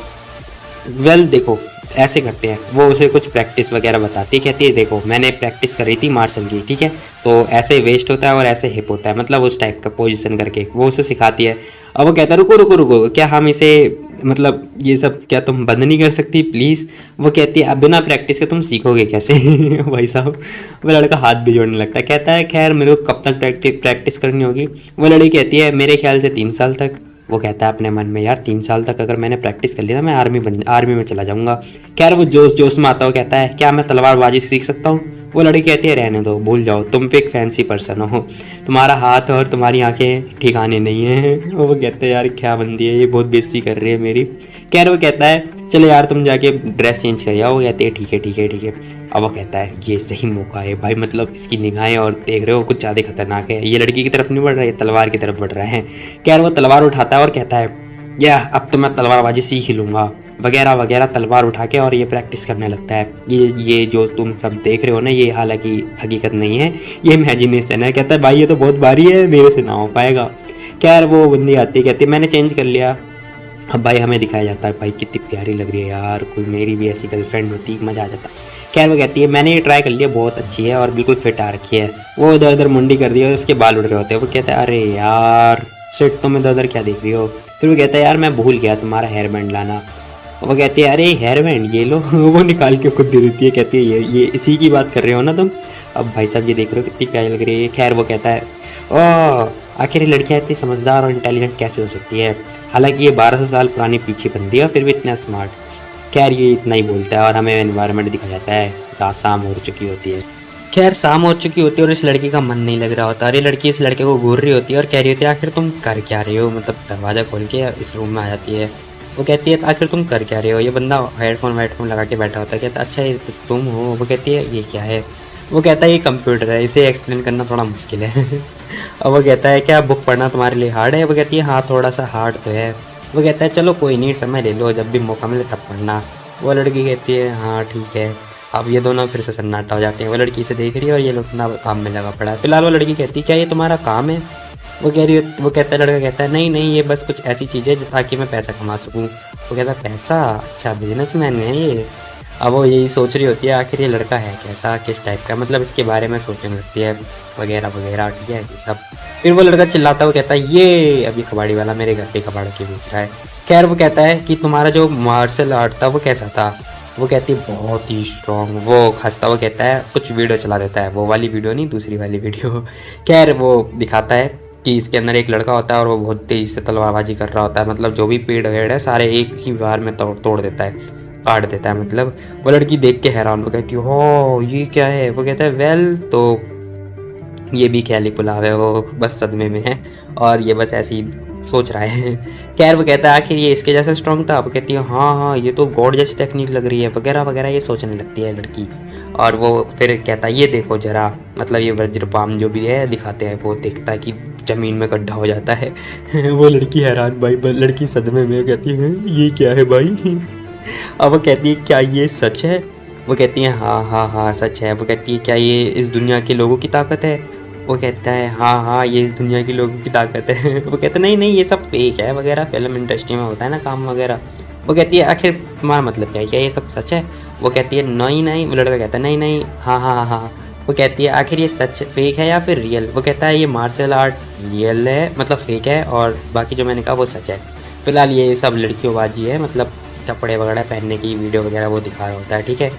वेल देखो ऐसे करते हैं। वो उसे कुछ प्रैक्टिस वगैरह बताती है, कहती है देखो मैंने प्रैक्टिस करी थी मार्शल की ठीक है, तो ऐसे वेस्ट होता है और ऐसे हिप होता है, मतलब उस टाइप का पोजीशन करके वो उसे सिखाती है। अब वो कहता है रुको रुको रुको क्या हम इसे मतलब ये सब क्या तुम बंद नहीं कर सकती प्लीज़? वो कहती है अब बिना प्रैक्टिस के तुम सीखोगे कैसे? भाई साहब। वो लड़का हाथ भी जोड़ने लगता है, कहता है खैर मेरे को कब तक प्रैक्टिस करनी होगी? वो लड़की कहती है मेरे ख्याल से 3 साल तक। वो कहता है अपने मन में यार 3 साल तक अगर मैंने प्रैक्टिस कर लिया मैं आर्मी में चला जाऊंगा। खैर वो जोश जोश में आता हो कहता है क्या मैं तलवारबाजी सीख सकता हूँ? वो लड़की कहती है रहने दो भूल जाओ, तुम पे एक फैंसी पर्सन हो, तुम्हारा हाथ और तुम्हारी आंखें ठिकाने नहीं है। वो कहते हैं यार क्या बंदी है ये, बहुत बेइज्जती कर रही है मेरी। खैर वो कहता है चलो यार तुम जाके ड्रेस चेंज कर जाओ। वो कहते हैं ठीक है ठीक है ठीक है। अब वो कहता है ये सही मौका है भाई, मतलब इसकी निगाहें और देख रहे हो कुछ ज़्यादा खतरनाक है, ये लड़की की तरफ नहीं बढ़ रहा है तलवार की तरफ बढ़ रहा है। खैर वो तलवार उठाता है और कहता है या अब तो मैं तलवारबाजी सीख ही लूँगा वगैरह वगैरह, तलवार उठा के और ये प्रैक्टिस करने लगता है। ये जो तुम सब देख रहे हो ना ये हालांकि हकीकत नहीं है, ये इमेजिनेशन है। कहता है भाई ये तो बहुत भारी है मेरे से ना हो पाएगा। खैर वो बंदी आती है कहती है मैंने चेंज कर लिया। अब भाई हमें दिखाया जाता है भाई कितनी प्यारी लग रही है यार, कोई मेरी भी ऐसी गर्लफ्रेंड होती मज़ा आ जाता। खैर वो कहती है मैंने ये ट्राई कर लिया, बहुत अच्छी है और बिल्कुल फिट आ रखी है। वो इधर उधर मुंडी कर दी है और उसके बाल उड़ रहे होते हैं। वो कहता है अरे यार शिट, तुम इधर उधर क्या देख रही हो। फिर वो कहता है यार मैं भूल गया तुम्हारा हेयर बैंड लाना। वो कहती है अरे हेयर बैंड ये लो। वो निकाल के खुद दे देती है, कहती है ये इसी की बात कर रहे हो ना तुम। अब भाई साहब ये देख रहे हो कितनी प्यारी लग रही है। खैर वो कहता है ओ आखिर ये लड़कियाँ इतनी समझदार और इंटेलिजेंट कैसे हो सकती है। हालांकि ये 1200 साल पुरानी पीछे बंदी है और फिर भी इतना स्मार्ट। खैर ये इतना ही बोलता है और हमें एनवायरनमेंट दिखा जाता है, रात शाम हो चुकी होती है। खैर शाम हो चुकी होती है और इस लड़की का मन नहीं लग रहा होता। अरे लड़की इस लड़के को घूर रही होती है और कह रही होती है आखिर तुम कर क्या रहे हो, मतलब दरवाज़ा खोल के इस रूम में आ जाती है। वो कहती है आखिर तुम कर क्या रहे हो। ये बंदा हेडफोन लगा के बैठा होता है। कहता है अच्छा ये तुम हो। वो कहती है ये क्या है। वो कहता है ये कंप्यूटर है, इसे एक्सप्लेन करना थोड़ा मुश्किल है। और वो कहता है क्या बुक पढ़ना तुम्हारे लिए हार्ड है। वो कहती है हाँ थोड़ा सा हार्ड तो है। वो कहता है चलो कोई नहीं, समय ले लो, जब भी मौका मिले तब पढ़ना। वो लड़की कहती है हाँ ठीक है। अब ये दोनों फिर से सन्नाटा हो जाते हैं। वो लड़की से देख रही है और ये लोग अपना काम में लगा पड़ा है। फिलहाल वो लड़की कहती है क्या ये तुम्हारा काम है। वो कहता है लड़का कहता है नहीं नहीं ये बस कुछ ऐसी चीज़ है ताकि मैं पैसा कमा सकूँ। वो कहता है पैसा, अच्छा बिजनेसमैन है ये। अब वो यही सोच रही होती है आखिर ये लड़का है कैसा, किस टाइप का, मतलब इसके बारे में सोचने लगती है वगैरह वगैरह, ठीक है ये सब। फिर वो लड़का चिल्लाता हुआ कहता है ये अभी कबाड़ी वाला मेरे घर पे कबाड़ के बेच रहा है। खैर वो कहता है कि तुम्हारा जो मार्शल आर्ट था वो कैसा था। वो कहती है बहुत ही स्ट्रॉन्ग। वो हंसता हुआ कहता है कुछ वीडियो चला देता है, वो वाली वीडियो नहीं दूसरी वाली वीडियो। खैर वो दिखाता है कि इसके अंदर एक लड़का होता है और वो बहुत तेज़ी से तलवारबाजी कर रहा होता है, मतलब जो भी पेड़ वेड़ है सारे एक ही बार में तोड़ देता है, काट देता है मतलब। वो लड़की देख के हैरान हो कहती है हो ये क्या है। वो कहता है वेल तो ये भी ख्याली पुलाव है। वो बस सदमे में है और ये बस ऐसे ही सोच रहा है। खैर वो कहता है आखिर ये इसके जैसा स्ट्रॉन्ग था। वो कहती है हाँ हाँ ये तो गॉड जैसी टेक्निक लग रही है वगैरह वगैरह, ये सोचने लगती है लड़की। और वो फिर कहता है ये देखो जरा, मतलब ये वज्रपाम जो भी है दिखाते हैं। वो देखता है कि ज़मीन में गड्ढा हो जाता है। वो लड़की हैरान भाई, लड़की सदमे में कहती है ये क्या है भाई। अब वो कहती है क्या ये सच है। वो कहती है हाँ हाँ हाँ सच है। वो कहती है क्या ये इस दुनिया के लोगों की ताकत है। वो कहता है हाँ हाँ ये इस दुनिया के लोगों की ताकत है। वो कहता है नहीं नहीं ये सब फेक है वगैरह, फिल्म इंडस्ट्री में होता है ना काम वगैरह। वो कहती है आखिर तुम्हारा मतलब क्या है, क्या ये सब सच है। वो कहती है नहीं नहीं। वो लड़का कहता है नहीं नहीं हाँ हाँ हाँ हाँ। वो कहती है आखिर ये सच फेक है या फिर रियल। वो कहता है ये मार्शल आर्ट रियल है, मतलब फेक है, और बाकी जो मैंने कहा वो सच है। फिलहाल ये सब लड़कियोंबाजी है, मतलब कपड़े वगैरह पहनने की वीडियो वगैरह वो दिखा रहा होता है, ठीक है।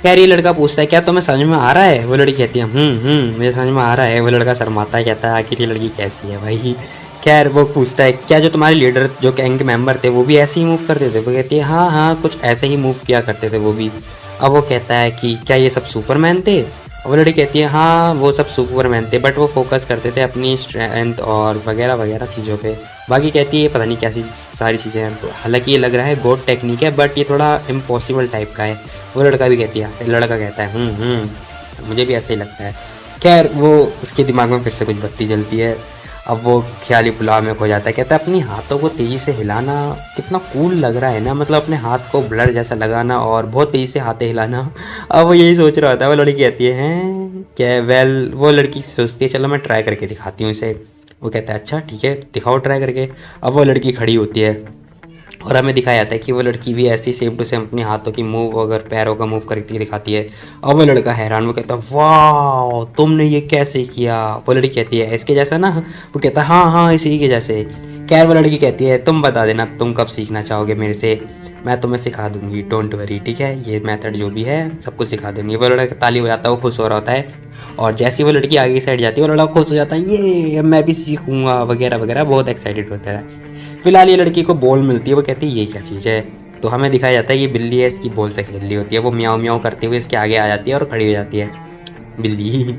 खैर ये लड़का पूछता है क्या तुम्हें समझ में आ रहा है। वो लड़की कहती है मुझे समझ में आ रहा है। वो लड़का शर्माता है, कहता है आखिर ये लड़की कैसी है भाई। खैर वो पूछता है क्या जो तुम्हारे लीडर जो गैंग के मेंबर थे वो भी ऐसे ही मूव करते थे। वो कहती है हाँ हाँ कुछ ऐसे ही मूव किया करते थे वो भी। अब वो कहता है कि क्या ये सब सुपरमैन थे। वो लड़की कहती है हाँ वो सब सुपरमैन थे बट वो फोकस करते थे अपनी स्ट्रेंथ और वगैरह वगैरह चीज़ों पे। बाकी कहती है ये पता नहीं कैसी सारी चीज़ें हैं, हालांकि ये लग रहा है गॉड टेक्निक है बट ये थोड़ा इम्पॉसिबल टाइप का है। वो लड़का भी कहती है, लड़का कहता है मुझे भी ऐसे ही लगता है। खैर वो उसके दिमाग में फिर से कुछ बत्ती जलती है। अब वो ख्याली पुलाव में खो जाता है, कहता है अपनी हाथों को तेज़ी से हिलाना कितना कूल लग रहा है ना, मतलब अपने हाथ को ब्लर जैसा लगाना और बहुत तेज़ी से हाथें हिलाना। अब वो यही सोच रहा होता है। वो लड़की कहती है हैं क्या वेल। वो लड़की सोचती है चलो मैं ट्राई करके दिखाती हूँ इसे। वो कहता है अच्छा ठीक है दिखाओ ट्राई करके। अब वो लड़की खड़ी होती है और हमें दिखाया जाता है कि वो लड़की भी ऐसी सेम टू सेम अपने हाथों की मूव अगर पैरों का मूव करके दिखाती है। और वो लड़का हैरान, वो कहता है वाह तुमने ये कैसे किया। वो लड़की कहती है इसके जैसा ना। वो कहता है हाँ हाँ इसी के जैसे। खैर वो लड़की कहती है तुम बता देना तुम कब सीखना चाहोगे मेरे से, मैं तुम्हें सिखा दूंगी, डोंट वरी, ठीक है ये मेथड जो भी है सब कुछ सिखा दूंगी। वो लड़का ताली बजाता है, वो खुश हो रहा होता है। और जैसे वो लड़की आगे की साइड जाती है वो लड़का खुश हो जाता है, ये मैं भी सीखूंगा वगैरह वगैरह, बहुत एक्साइटेड होता है। फिलहाल ये लड़की को बॉल मिलती है। वो कहती है ये क्या चीज़ है। तो हमें दिखाया जाता है ये बिल्ली है, इसकी बॉल से खेल रही होती है। वो म्याऊं म्याऊं करते हुए इसके आगे आ जाती है और खड़ी हो जाती है बिल्ली।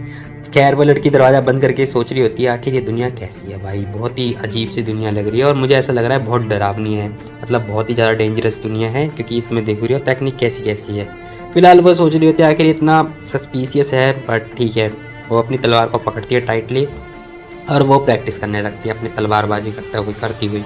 खैर वो लड़की दरवाज़ा बंद करके सोच रही होती है आखिर ये दुनिया कैसी है भाई, बहुत ही अजीब सी दुनिया लग रही है और मुझे ऐसा लग रहा है बहुत डरावनी है, मतलब बहुत ही ज़्यादा डेंजरस दुनिया है क्योंकि इसमें देख रही हो टेक्निक कैसी कैसी है। फिलहाल वो सोच रही होती है आखिर इतना सस्पिशियस है, बट ठीक है। वो अपनी तलवार को पकड़ती है टाइटली और वो प्रैक्टिस करने लगती है अपनी तलवारबाजी करती हुई।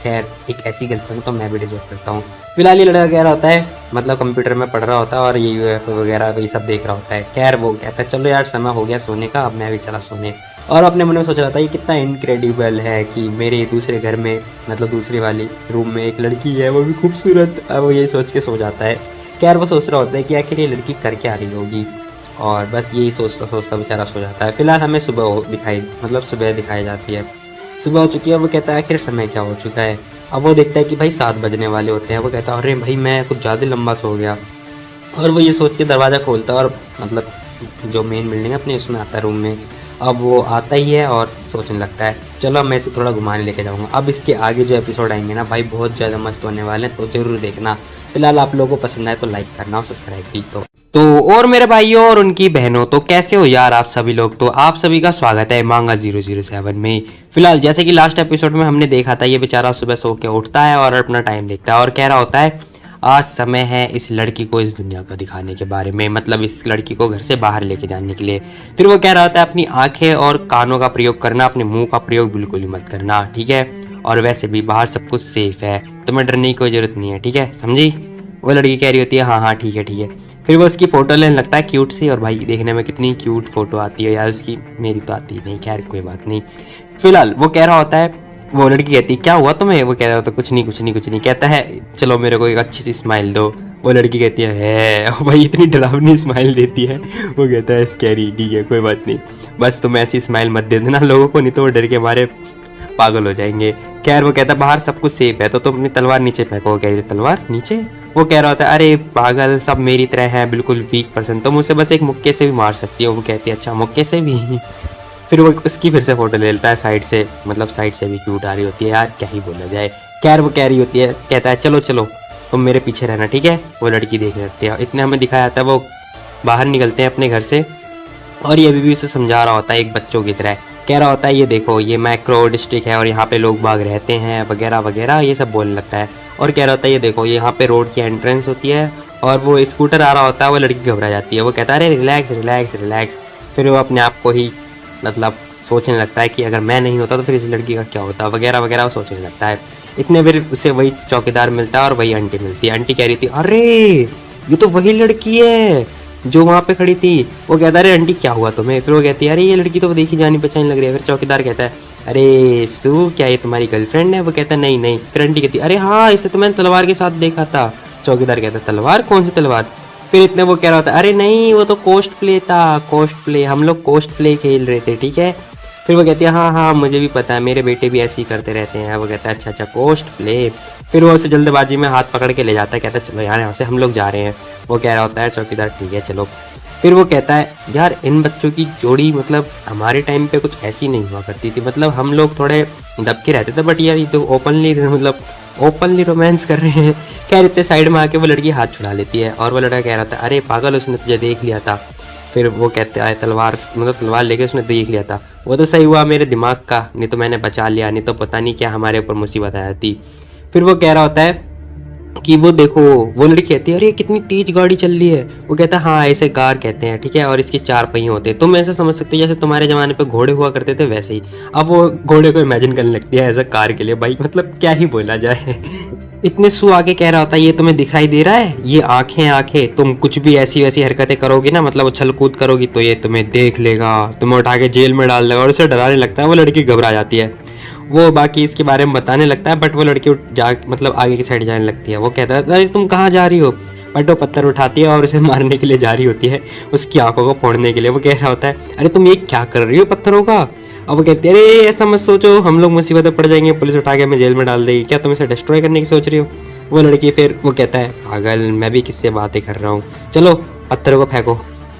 खैर एक ऐसी गर्लफ्रेंड तो मैं भी डिजर्व करता हूँ। फिलहाल ये लड़का कह रहा होता है, मतलब कंप्यूटर में पढ़ रहा होता है और ये यूएफओ वगैरह ये सब देख रहा होता है। खैर वो कहता है चलो यार समय हो गया सोने का, अब मैं भी चला सोने। और अपने मन में सोच रहा था ये कितना इनक्रेडिबल है कि मेरे दूसरे घर में मतलब दूसरी वाली रूम में एक लड़की है, वो भी खूबसूरत। अब वो यही सोच के सो जाता है। खैर वो सोच रहा होता है कि आखिर ये लड़की कर क्या रही होगी, और बस यही सोचता सोचता बेचारा सो जाता है। फिलहाल हमें सुबह दिखाई जाती है। सुबह हो चुकी है। वो कहता है आखिर समय क्या हो चुका है। अब वो देखता है कि भाई 7 बजने वाले होते हैं। वो कहता है अरे भाई मैं कुछ ज़्यादा लंबा सो गया। और वो ये सोच के दरवाज़ा खोलता है और मतलब जो मेन बिल्डिंग है अपने उसमें आता है रूम में। अब वो आता ही है और सोचने लगता है चलो अब मैं इसे थोड़ा घुमाने लेके जाऊँगा। अब इसके आगे जो एपिसोड आएंगे ना भाई बहुत ज़्यादा मस्त होने वाले हैं, तो ज़रूर देखना। फिलहाल आप लोगों को पसंद आए तो लाइक करना और सब्सक्राइब भी। तो और मेरे भाइयों और उनकी बहनों, तो कैसे हो यार आप सभी लोग। तो आप सभी का स्वागत है मांगा 007 में। फिलहाल जैसे कि लास्ट एपिसोड में हमने देखा था, ये बेचारा सुबह सो के उठता है और अपना टाइम देखता है और कह रहा होता है आज समय है इस लड़की को इस दुनिया को दिखाने के बारे में, मतलब इस लड़की को घर से बाहर लेके जाने के लिए। फिर वो कह रहा होता है अपनी आंखें और कानों का प्रयोग करना, अपने मुंह का प्रयोग बिल्कुल ही मत करना, ठीक है। और वैसे भी बाहर सब कुछ सेफ है, तुम्हें डरने की कोई जरूरत नहीं है, ठीक है, समझी। वो लड़की कह रही होती है हाँ हाँ ठीक है ठीक है। फिर वो उसकी फ़ोटो लेने लगता है क्यूट सी, और भाई देखने में कितनी क्यूट फ़ोटो आती है यार उसकी, मेरी तो आती नहीं, खैर कोई बात नहीं। फिलहाल वो कह रहा होता है, वो लड़की कहती है क्या हुआ तुम्हें। वो कह रहा होता है कुछ नहीं कुछ नहीं कुछ नहीं। कहता है चलो मेरे को एक अच्छी सी स्माइल दो। वो लड़की कहती है भाई इतनी डरावनी स्माइल देती है। वो कहता है स्कैरी, ठीक है कोई बात नहीं, बस तुम ऐसी स्माइल मत दे देना लोगों को, नहीं तो वो डर के मारे पागल हो जाएंगे। खैर वो कहता है बाहर सब कुछ सेफ है तो तुम अपनी तलवार नीचे फेंको। वो कह रही तलवार नीचे। वो कह रहा होता है अरे पागल सब मेरी तरह है, बिल्कुल वीक पर्सन, तुम उसे बस एक मुक्के से भी मार सकती हो। वो कहती है अच्छा मुक्के से भी। फिर वो उसकी फिर से फोटो ले लेता है साइड से, मतलब साइड से भी क्यूट आ रही होती है यार, क्या ही बोला जाए। खैर वो कह रही होती है, कहता है चलो चलो तुम मेरे पीछे रहना, ठीक है। वो लड़की देख लेती है। इतने हमें दिखाया जाता है वो बाहर निकलते हैं अपने घर से, और ये अभी भी उसे समझा रहा होता है एक बच्चों की तरह। कह रहा होता है ये देखो ये मैक्रो डिस्ट्रिक्ट है और यहाँ पे लोग बाग रहते हैं वगैरह वगैरह, ये सब बोलने लगता है। और कह रहा होता है ये देखो यहाँ पे रोड की एंट्रेंस होती है, और वो स्कूटर आ रहा होता है। वो लड़की घबरा जाती है। वो कहता है अरे रिलैक्स रिलैक्स रिलैक्स। फिर वो अपने आप को ही मतलब सोचने लगता है कि अगर मैं नहीं होता तो फिर इस लड़की का क्या होता वगैरह वगैरह, वो सोचने लगता है। इतने फिर उसे वही चौकीदार मिलता है और वही आंटी मिलती है। आंटी कह रही थी अरे ये तो वही लड़की है जो वहाँ पे खड़ी थी। वो कहता है अरे आंटी क्या हुआ तुम्हें। फिर वो कहती है अरे ये लड़की तो देखी जानी पहचानी लग रही है। फिर चौकीदार कहता है अरे सू क्या ये तुम्हारी गर्लफ्रेंड है। वो कहता है नहीं नहीं। फिर आंटी कहती है अरे हाँ इसे तो मैंने तलवार के साथ देखा था। चौकीदार कहता है तलवार, कौन सी तलवार। फिर इतने वो कह रहा होता है अरे नहीं वो तो कोस्ट प्ले था, कोस्ट प्ले, हम लोग कोस्ट प्ले खेल रहे थे, ठीक है। फिर वो कहती है हाँ हाँ मुझे भी पता है, मेरे बेटे भी ऐसे ही करते रहते हैं। वो कहता है अच्छा अच्छा कोस्ट प्ले। फिर वो उसे जल्दबाजी में हाथ पकड़ के ले जाता है, कहता है चलो यार यहाँ से हम लोग जा रहे हैं। वो कह रहा होता है चौकीदार ठीक है चलो। फिर वो कहता है यार इन बच्चों की जोड़ी मतलब हमारे टाइम पे कुछ ऐसी नहीं हुआ करती थी, मतलब हम लोग थोड़े दबके रहते थे, बट यार ये तो ओपनली रोमांस कर रहे हैं। खैर इतने साइड में आके वो लड़की हाथ छुड़ा लेती है, और वो लड़का कह रहा था अरे पागल उसने तुझे देख लिया था। फिर वो कहते हैं तलवार लेके उसने देख लिया था। वो तो सही हुआ मेरे दिमाग का, नहीं तो मैंने बचा लिया, नहीं तो पता नहीं क्या हमारे ऊपर मुसीबत आ जाती। फिर वो कह रहा होता है कि वो देखो, वो लड़की कहती है अरे कितनी तेज गाड़ी चल रही है। वो कहता है हाँ ऐसे कार कहते हैं, ठीक है, और इसके 4 पहिए होते हैं। तुम ऐसे समझ सकते हो जैसे तुम्हारे ज़माने पे घोड़े हुआ करते थे वैसे ही। अब वो घोड़े को इमेजिन करने लगती है ऐसा कार के लिए। भाई मतलब क्या ही बोला जाए। इतने सू आगे कह रहा होता है ये तुम्हें दिखाई दे रहा है, ये आंखें, तुम कुछ भी ऐसी वैसी हरकतें करोगी ना, मतलब उछल कूद करोगी तो ये तुम्हें देख लेगा, तुम्हें उठा के जेल में डाल देगा। और उसे डराने लगता है। वो लड़की घबरा जाती है। वो बाकी इसके बारे में बताने लगता है, बट वो लड़की मतलब आगे की साइड जाने लगती है। वो कहता है अरे तुम कहाँ जा रही हो। बट वो पत्थर उठाती है और उसे मारने के लिए जा रही होती है, उसकी आंखों को फोड़ने के लिए। वो कह रहा होता है अरे तुम ये क्या कर रही हो पत्थरों का। अब वो कहती है अरे ऐसा मत सोचो, हम लोग मुसीबत में पड़ जाएंगे, पुलिस उठा के हमें जेल में डाल देगी, क्या तुम इसे डिस्ट्रॉय करने की सोच रही हो। वो लड़की फिर वो कहता है पागल मैं भी किससे बातें कर रहा हूँ, चलो पत्थरों को फेंको।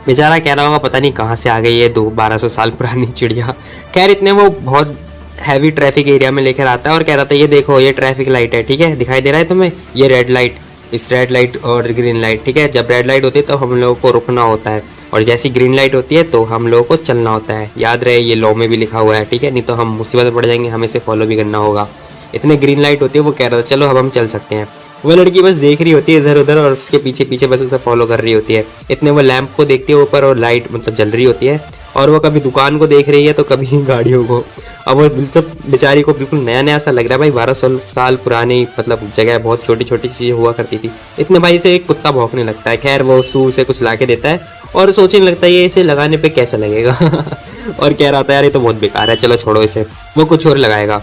बेचारा कह रहा होगा पता नहीं कहाँ से आ गई है 1200 साल पुरानी चिड़िया। खैर इतने वो बहुत हैवी ट्रैफिक एरिया में लेकर आता है और कह रहा था ये देखो ये ट्रैफिक लाइट है, ठीक है, दिखाई दे रहा है तुम्हें, ये रेड लाइट, इस रेड लाइट और ग्रीन लाइट, ठीक है। जब रेड लाइट होती है तो हम लोगों को रुकना होता है, और जैसी ग्रीन लाइट होती है तो हम लोगों को चलना होता है। याद रहे ये लॉ में भी लिखा हुआ है, ठीक है, नहीं तो हम मुसीबत में पड़ जाएंगे, हमें इसे फॉलो भी करना होगा। इतने ग्रीन लाइट होती है। वो कह रहा था चलो अब हम चल सकते हैं। वो लड़की बस देख रही होती है इधर उधर और उसके पीछे पीछे बस उसे फॉलो कर रही होती है। इतने वो लैंप को देखती है ऊपर और लाइट मतलब जल रही होती है, और वो कभी दुकान को देख रही है तो कभी गाड़ियों को। अब वो बिल्कुल बेचारी को बिल्कुल नया नया सा लग रहा है भाई, 1200 साल पुरानी मतलब जगह, बहुत छोटी छोटी चीज़ें हुआ करती थी। इतने भाई से एक कुत्ता भौंकने लगता है। खैर वो सू से कुछ ला के देता है और सोचने लगता है ये इसे लगाने पे कैसा लगेगा। और कह रहा होता है यार ये तो बहुत बेकार है, चलो छोड़ो इसे, वो कुछ और लगाएगा।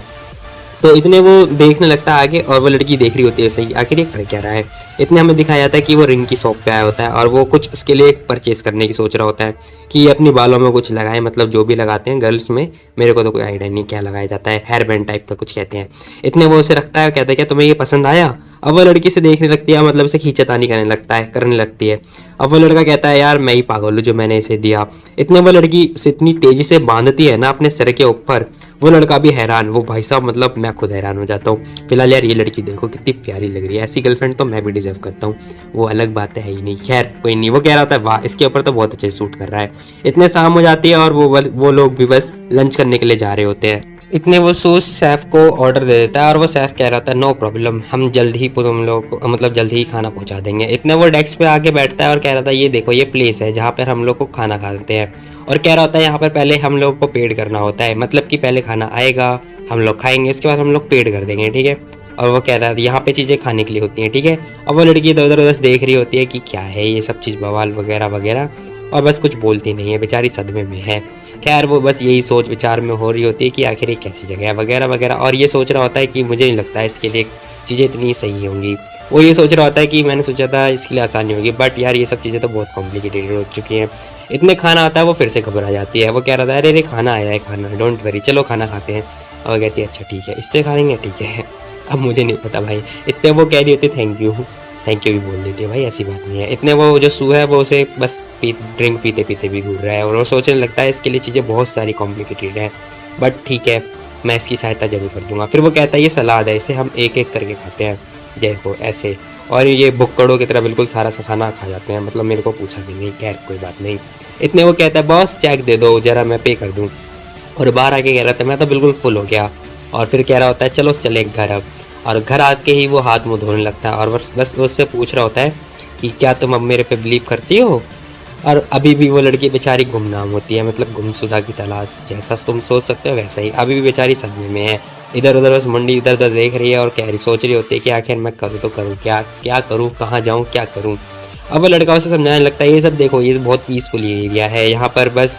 तो इतने वो देखने लगता है आगे, और वो लड़की देख रही होती है सही आखिर ये कर क्या रहा है। इतने हमें दिखाया जाता है कि वो रिंग की शॉप पे आया होता है और वो कुछ उसके लिए परचेस करने की सोच रहा होता है कि ये अपनी बालों में कुछ लगाए, मतलब जो भी लगाते हैं गर्ल्स में, मेरे को तो कोई आइडिया नहीं क्या लगाया जाता है, हेयर बैंड टाइप का कुछ कहते हैं। इतने वो उसे रखता है, कहता है क्या तुम्हें ये पसंद आया। अब वो लड़की से देखने लगती है, मतलब उसे खींचतानी करने लगती है। अब वो लड़का कहता है यार मैं ही पागल हूँ जो मैंने इसे दिया। इतने वो लड़की उसे इतनी तेजी से बांधती है ना अपने सिर के ऊपर, वो लड़का भी हैरान, वो भाई साहब मतलब मैं खुद हैरान हो जाता हूँ। फिलहाल यार ये लड़की देखो कितनी प्यारी लग रही है, ऐसी गर्लफ्रेंड तो मैं भी डिजर्व करता हूँ, वो अलग बात है ही नहीं। खैर कोई नहीं, वो कह रहा था वाह इसके ऊपर तो बहुत अच्छे सूट कर रहा है। इतने शाम हो जाती है और वो लोग भी बस लंच करने के लिए जा रहे होते हैं। इतने वो सूस शेफ को ऑर्डर दे देता है और वो शेफ कह रहा था नो प्रॉब्लम, हम जल्द ही तुम लोग को मतलब जल्द ही खाना पहुंचा देंगे। इतने वो डेस्क पे आके बैठता है और कह रहा था ये देखो ये प्लेस है जहाँ पर हम लोग को खाना खाते हैं, और कह रहा होता है यहाँ पर पहले हम लोग को पेड करना होता है, मतलब कि पहले खाना आएगा हम लोग खाएंगे इसके बाद हम लोग पेड कर देंगे, ठीक है। और वो कह रहा था यहाँ पे चीज़ें खाने के लिए होती हैं, ठीक है। अब वो लड़की इधर उधर बस देख रही होती है कि क्या है ये सब चीज़ बवाल वगैरह वगैरह, और बस कुछ बोलती नहीं है, बेचारी सदमे में है। खैर वो बस यही सोच विचार में हो रही होती है कि आखिर ये कैसी जगह है वगैरह वगैरह, और ये सोच रहा होता है कि मुझे नहीं लगता है इसके लिए चीज़ें इतनी सही होंगी। वो ये सोच रहा होता है कि मैंने सोचा था इसके लिए आसानी होगी, बट यार ये सब चीज़ें तो बहुत कॉम्प्लिकेटेड हो चुकी हैं। इतने खाना आता है वो फिर से घबरा जाती है, वो कह रहा था अरे खाना आया है, खाना डोंट वरी, चलो खाना खाते हैं। और वो कहती है अच्छा ठीक है इससे खा लेंगे, ठीक है। अब मुझे नहीं पता भाई, इतने वो कह रही होती थैंक यू भी बोल देती है, भाई ऐसी बात नहीं है। इतने वो जो सू है वो उसे बस ड्रिंक पीते पीते भी घूर रहा है और वो सोचने लगता है इसके लिए चीज़ें बहुत सारी कॉम्प्लिकेटेड हैं, बट ठीक है मैं इसकी सहायता जरूर कर दूंगा। फिर वो कहता है ये सलाद है, इसे हम एक एक करके खाते हैं जय हो ऐसे, और ये भुक्कड़ों की तरह बिल्कुल सारा खाना खा जाते हैं, मतलब मेरे को पूछा भी नहीं। खैर कोई बात नहीं। इतने वो कहता है बॉस चेक दे दो जरा मैं पे कर दूँ, और बाहर आके कह रहा था मैं तो बिल्कुल फुल हो गया। और फिर कह रहा होता है चलो चले घर अब, और घर आके ही वो हाथ मुंह धोने लगता है और बस उससे पूछ रहा होता है कि क्या तुम अब मेरे पे बिलीव करती हो। और अभी भी वो लड़की बेचारी गुमनाम होती है, मतलब गुमशुदा की तलाश, जैसा तुम सोच सकते हो वैसा ही अभी भी बेचारी सदमे में है। इधर उधर बस मुंडी इधर उधर देख रही है और कह रही सोच रही होती है कि आखिर मैं करूँ तो करूँ क्या, क्या करूँ, कहाँ जाऊँ, क्या करूँ। अब वो लड़का उसे समझाने लगता है ये सब देखो ये बहुत पीसफुल एरिया है, यहाँ पर बस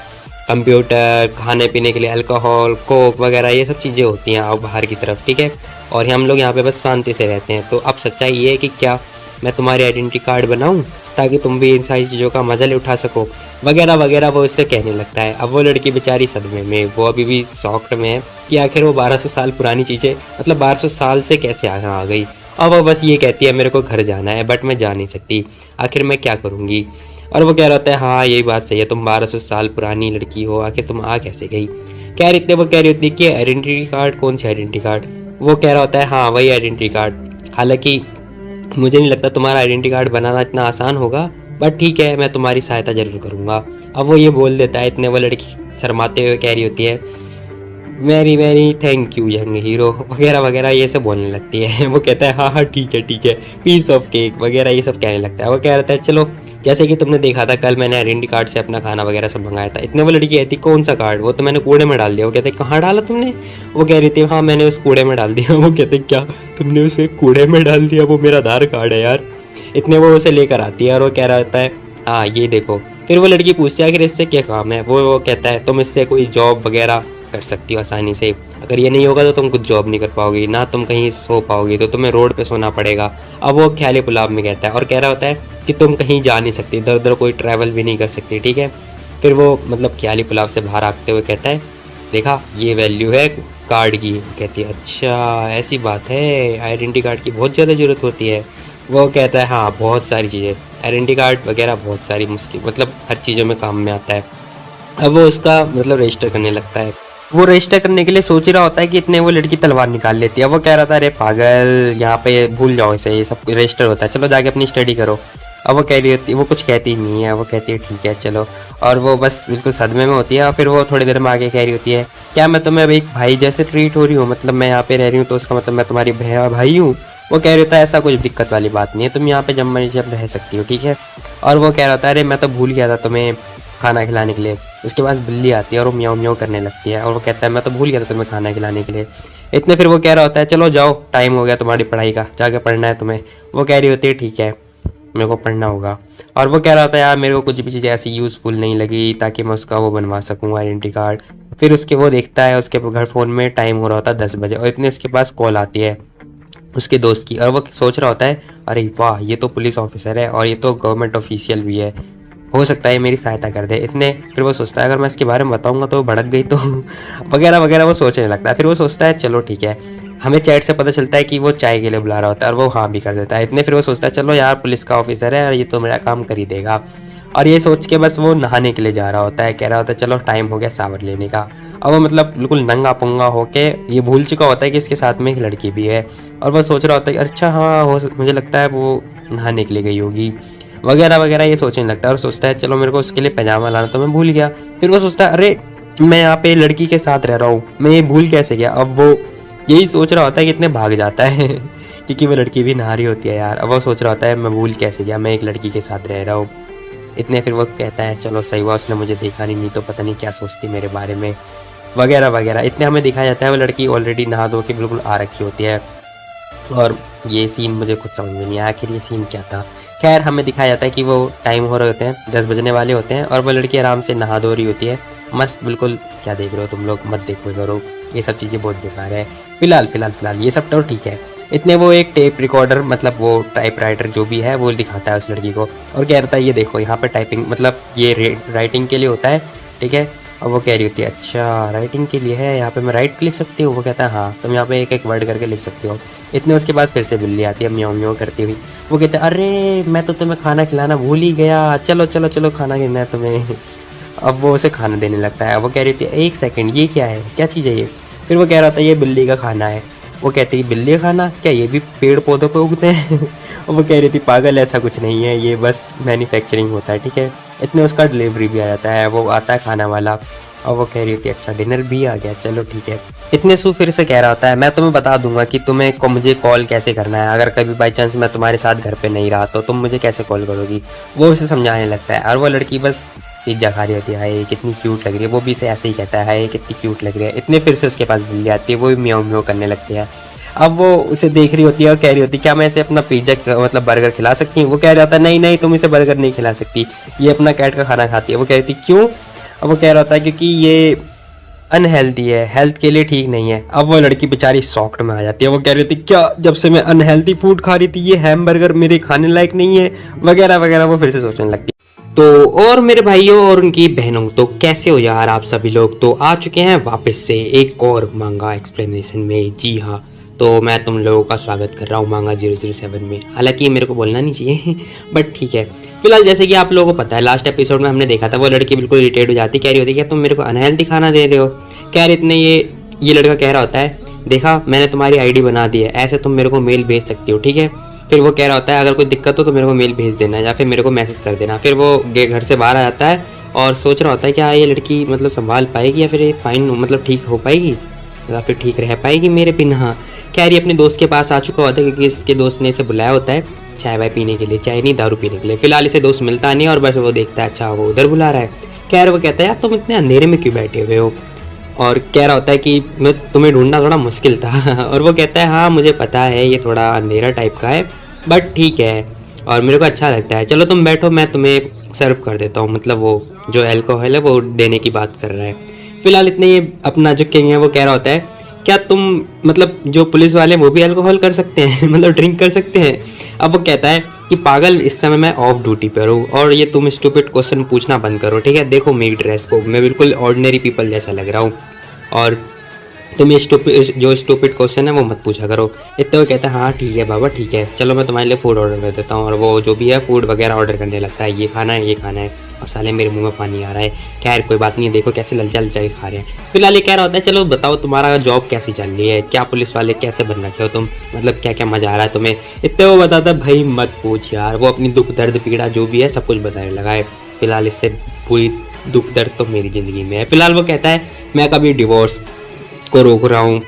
कंप्यूटर, खाने पीने के लिए अल्कोहल, कोक वगैरह ये सब चीज़ें होती हैं आओ बाहर की तरफ, ठीक है। और हम लोग यहाँ पे बस शांति से रहते हैं। तो अब सच्चाई ये है कि क्या मैं तुम्हारी आइडेंटिटी कार्ड बनाऊँ ताकि तुम भी इन सारी चीज़ों का मजा ले उठा सको वगैरह वगैरह, वो इससे कहने लगता है। अब वो लड़की बेचारी सदमे में, वो अभी भी शॉक्ड में है कि आखिर वो 1200 साल पुरानी चीज़ें, मतलब 1200 साल से कैसे आ गई। अब वो बस ये कहती है मेरे को घर जाना है बट मैं जा नहीं सकती, आखिर मैं क्या करूँगी। और वो कह रहा होता है हाँ यही बात सही है, तुम 1200 साल पुरानी लड़की हो, आखिर तुम आ कैसे गई। खैर इतने वो कह रही होती है कि आइडेंटिटी कार्ड, कौन सी आइडेंटिटी कार्ड। वो कह रहा होता है हाँ वही आइडेंटिटी कार्ड, हालांकि मुझे नहीं लगता तुम्हारा आइडेंटिटी कार्ड बनाना इतना आसान होगा, बट ठीक है मैं तुम्हारी सहायता जरूर करूँगा। अब वो ये बोल देता है, इतने वो लड़की शर्माते हुए कह रही होती है very very thank you young hero वगैरह वगैरह ये सब बोलने लगती है। वो कहता है हाँ हाँ ठीक है पीस ऑफ केक वगैरह ये सब कहने लगता है। वो कह रहा था चलो जैसे कि तुमने देखा था कल मैंने आइडेंटिटी कार्ड से अपना खाना वगैरह सब मंगाया था। इतने वो लड़की कहती कौन सा कार्ड, वो तो मैंने कूड़े में डाल दिया। वो कहते कहाँ डाला तुमने। वो कह रही थी हाँ मैंने उस कूड़े में डाल दिया। वो कहते क्या तुमने उसे कूड़े में डाल दिया, वो मेरा आधार कार्ड है यार। इतने वो उसे लेकर आती है और वो कह रहा होता है हाँ ये देखो। फिर वो लड़की पूछती है आखिर इससे क्या काम है। वो कहता है तुम इससे कोई जॉब वगैरह कर सकती हो आसानी से, अगर ये नहीं होगा तो तुम कुछ जॉब नहीं कर पाओगी ना, तुम कहीं सो पाओगी, तो तुम्हें रोड पे सोना पड़ेगा। अब वो ख्याली पुलाव में कहता है और कह रहा होता है कि तुम कहीं जा नहीं सकती, इधर उधर कोई ट्रैवल भी नहीं कर सकती, ठीक है। फिर वो मतलब ख्याली पुलाव से बाहर आते हुए कहता है देखा ये वैल्यू है कार्ड की। कहती है अच्छा ऐसी बात है, आइडेंटिटी कार्ड की बहुत ज़्यादा ज़रूरत होती है। वो कहता है हाँ बहुत सारी चीज़ें, आइडेंटिटी कार्ड वगैरह बहुत सारी मुश्किल मतलब हर चीज़ों में काम में आता है। अब वो उसका मतलब रजिस्टर करने लगता है। वो रजिस्टर करने के लिए सोच ही रहा होता है कि इतने वो लड़की तलवार निकाल लेती है। वो कह रहा था अरे पागल यहाँ पे भूल जाओ इसे, ये सब रजिस्टर होता है, चलो जाके अपनी स्टडी करो। अब वो कह रही होती है, वो कुछ कहती नहीं है, वो कहती है ठीक है चलो। और वो बस बिल्कुल सदमे में होती है। और फिर वो थोड़ी देर में आगे कह रही होती है क्या मैं तुम्हें अब एक भाई जैसे ट्रीट हो रही हूँ, मतलब मैं यहाँ पे रह रही हूँ तो उसका मतलब मैं तुम्हारी भाई हूँ। वो कह रही होता है ऐसा कुछ दिक्कत वाली बात नहीं है, तुम यहाँ पे जब मर्जी जब रह सकती हो, ठीक है। और वो कह रहा था अरे मैं तो भूल गया था तुम्हें खाना खिलाने के लिए। उसके पास बिल्ली आती है और वो म्याऊं म्याऊं करने लगती है और वो कहता है मैं तो भूल गया था तुम्हें खाना खिलाने के लिए। इतने फिर वो कह रहा होता है चलो जाओ टाइम हो गया तुम्हारी पढ़ाई का, जाके पढ़ना है तुम्हें। वो कह रही होती है ठीक है। मेरे को पढ़ना होगा। और वो कह रहा था यार मेरे को कुछ भी चीज़ ऐसी यूज़फुल नहीं लगी ताकि मैं उसका वो बनवा सकूँ आइडेंटिटी कार्ड। फिर उसके वो देखता है उसके घर फ़ोन में टाइम हो रहा होता है 10 बजे और इतने उसके पास कॉल आती है उसके दोस्त की और वो सोच रहा होता है अरे वाह ये तो पुलिस ऑफिसर है और ये तो गवर्नमेंट ऑफिशियल भी है, हो सकता है मेरी सहायता कर दे। इतने फिर वो सोचता है अगर मैं इसके बारे में बताऊंगा तो वो भड़क गई तो वगैरह वगैरह वो सोचने लगता है। फिर वो सोचता है चलो ठीक है, हमें चैट से पता चलता है कि वो चाय के लिए बुला रहा होता है और वो हाँ भी कर देता है। इतने फिर वो सोचता है चलो यार पुलिस का ऑफिसर है और ये तो मेरा काम कर ही देगा। और ये सोच के बस वो नहाने के लिए जा रहा होता है, कह रहा होता है चलो टाइम हो गया शावर लेने का। अब वो मतलब बिल्कुल नंगा पुंगा होके ये भूल चुका होता है कि इसके साथ में एक लड़की भी है और वो सोच रहा होता है कि अच्छा हाँ मुझे लगता है वो नहाने के लिए गई होगी वगैरह वगैरह ये सोचने लगता है और सोचता है चलो मेरे को उसके लिए पैजामा लाना तो मैं भूल गया। फिर वो सोचता है अरे मैं यहाँ पे लड़की के साथ रह रहा हूँ, मैं ये भूल कैसे गया। अब वो यही सोच रहा होता है कि इतने भाग जाता है क्योंकि वो लड़की भी नहा रही होती है यार। अब वो सोच रहा होता है मैं भूल कैसे गया, मैं एक लड़की के साथ रह रहा हूँ। इतने फिर वो कहता है चलो सही हुआ उसने मुझे देखा नहीं तो पता नहीं क्या सोचती मेरे बारे में वगैरह वगैरह। इतने हमें दिखाया जाता है वो लड़की ऑलरेडी नहा धो के बिल्कुल आ रखी होती है और ये सीन मुझे खुद समझ में नहीं आया आखिर ये सीन क्या था। खैर हमें दिखाया जाता है कि वो टाइम हो रहे होते हैं 10 बजने वाले होते हैं और वो लड़की आराम से नहा धो रही होती है मस्त बिल्कुल। क्या देख रहे हो तुम लोग, मत देखो करो, ये सब चीज़ें बहुत बेकार है। फिलहाल ये सब तो ठीक है। इतने वो एक टेप रिकॉर्डर मतलब वो टाइपराइटर जो भी है वो दिखाता है उस लड़की को और कह रहा है ये देखो यहाँ पे टाइपिंग मतलब ये राइटिंग के लिए होता है, ठीक है। और वो कह रही होती है अच्छा राइटिंग के लिए है, यहाँ पे मैं राइट लिख सकती हूँ। वो कहता है हाँ तुम यहाँ पे एक एक वर्ड करके लिख सकते हो। इतने उसके बाद फिर से बिल्ली आती है म्याऊं म्याऊं करती हुई। वो कहता है अरे मैं तो तुम्हें खाना खिलाना भूल ही गया, चलो चलो चलो खाना खिलाना है तुम्हें। अब वो उसे खाना देने लगता है। वो कह रही थी एक सेकंड ये क्या है, क्या चीज़ है ये। फिर वो कह रहा था ये बिल्ली का खाना है। वो कहती है बिल्ली का खाना क्या, ये भी पेड़ पौधों पे उगते हैं। और वो कह रही थी पागल ऐसा कुछ नहीं है, ये बस मैन्युफैक्चरिंग होता है, ठीक है। इतने उसका डिलीवरी भी आ जाता है, वो आता है खाना वाला और वो कह रही थी अच्छा डिनर भी आ गया, चलो ठीक है। इतने सू फिर से कह रहा होता है मैं तुम्हें बता दूंगा कि तुम्हें को मुझे कॉल कैसे करना है, अगर कभी बाई चांस मैं तुम्हारे साथ घर पे नहीं रहा तो तुम मुझे कैसे कॉल करोगी। वो उसे समझाने लगता है और वो लड़की बस पिज्जा खा रही होती है, हाय कितनी क्यूट लग रही है। वो भी इसे ऐसे ही कहता है हाय कितनी क्यूट लग रही है। इतने फिर से उसके पास बिल्ली आती है, वो भी म्याऊं म्याऊं करने लगती है। अब वो उसे देख रही होती है और कह रही होती है क्या मैं इसे अपना पिज्जा मतलब बर्गर खिला सकती हूँ। वो कह रहा था नहीं नहीं तुम इसे बर्गर नहीं खिला सकती, ये अपना कैट का खाना खाती है। वो कह रही थी क्यों। अब वो कह रहा था क्योंकि ये अनहेल्दी है, हेल्थ के लिए ठीक नहीं है। अब वो लड़की बेचारी शॉक्ड में आ जाती है। वो कह रही थी क्या जब से मैं अनहेल्दी फूड खा रही थी ये हैमबर्गर मेरे खाने लायक नहीं है वगैरह वगैरह। वो फिर से सोचने लगती है। तो और मेरे भाइयों और उनकी बहनों तो कैसे हो यार आप सभी लोग, तो आ चुके हैं वापस से एक और मांगा एक्सप्लेनेशन में। जी हाँ, तो मैं तुम लोगों का स्वागत कर रहा हूँ मांगा 007 में। हालांकि ये मेरे को बोलना नहीं चाहिए बट ठीक है। फिलहाल जैसे कि आप लोगों को पता है लास्ट एपिसोड में हमने देखा था वो लड़की बिल्कुल इरिटेट हो जाती, कह रही होती है क्या तुम मेरे को अनहेल्दी खाना दे रहे हो। कह रहे इतने ये लड़का कह रहा होता है देखा मैंने तुम्हारी आईडी बना दी है, ऐसे तुम मेरे को मेल भेज सकती हो, ठीक है। फिर वो कह रहा होता है अगर कोई दिक्कत हो तो मेरे को मेल भेज देना या फिर मेरे को मैसेज कर देना। फिर वो घर से बाहर आ जाता है और सोच रहा होता है क्या ये लड़की मतलब संभाल पाएगी या फिर ये फाइन मतलब ठीक हो पाएगी या फिर ठीक रह पाएगी मेरे बिना। खैर ये अपने दोस्त के पास आ चुका होता है क्योंकि इसके दोस्त ने इसे बुलाया होता है चाय वाय पीने के लिए, चाय नहीं दारू पीने के लिए। फिलहाल इसे दोस्त मिलता नहीं और बस वो देखता है अच्छा वो उधर बुला रहा है। खैर वो कहता है यार तुम इतने अंधेरे में क्यों बैठे हुए हो, और कह रहा होता है कि मैं तुम्हें ढूंढना थोड़ा मुश्किल था। और वो कहता है हाँ मुझे पता है ये थोड़ा अंधेरा टाइप का है बट ठीक है और मेरे को अच्छा लगता है, चलो तुम बैठो मैं तुम्हें सर्व कर देता हूँ। मतलब वो जो अल्कोहल है वो देने की बात कर रहा है। फिलहाल इतने ये अपना जो किंग है वो कह रहा होता है क्या तुम मतलब जो पुलिस वाले वो भी अल्कोहल कर सकते हैं मतलब ड्रिंक कर सकते हैं। अब वो कहता है कि पागल इस समय मैं ऑफ ड्यूटी पर हूँ और ये तुम स्टूपिड क्वेश्चन पूछना बंद करो, ठीक है। देखो मेरी ड्रेस को, मैं बिल्कुल ऑर्डिनरी पीपल जैसा लग रहा हूँ और तुम ये जो स्टूपिड क्वेश्चन है वो मत पूछा करो। इतना वो कहता है हाँ ठीक है बाबा ठीक है, चलो मैं तुम्हारे लिए फ़ूड ऑर्डर कर देता हूँ। और वो जो भी है फूड वगैरह ऑर्डर करने लगता है, ये खाना है ये खाना है, और साले मेरे मुंह में पानी आ रहा है। खैर कोई बात नहीं, देखो कैसे ललचा ललचा के खा रहे हैं। फिलहाल ये कह रहा होता है चलो बताओ तुम्हारा जॉब कैसी चल रही है, क्या पुलिस वाले कैसे बन रखे हो तुम, मतलब क्या क्या मज़ा आ रहा है तुम्हें। इतने वो बताता है भाई मत पूछ यार, वो अपनी दुख दर्द पीड़ा जो भी है सब कुछ बताने लगा है। फिलहाल इससे पूरी दुख दर्द तो मेरी ज़िंदगी में है। फिलहाल वो कहता है मैं कभी डिवोर्स को रोक रहा हूँ,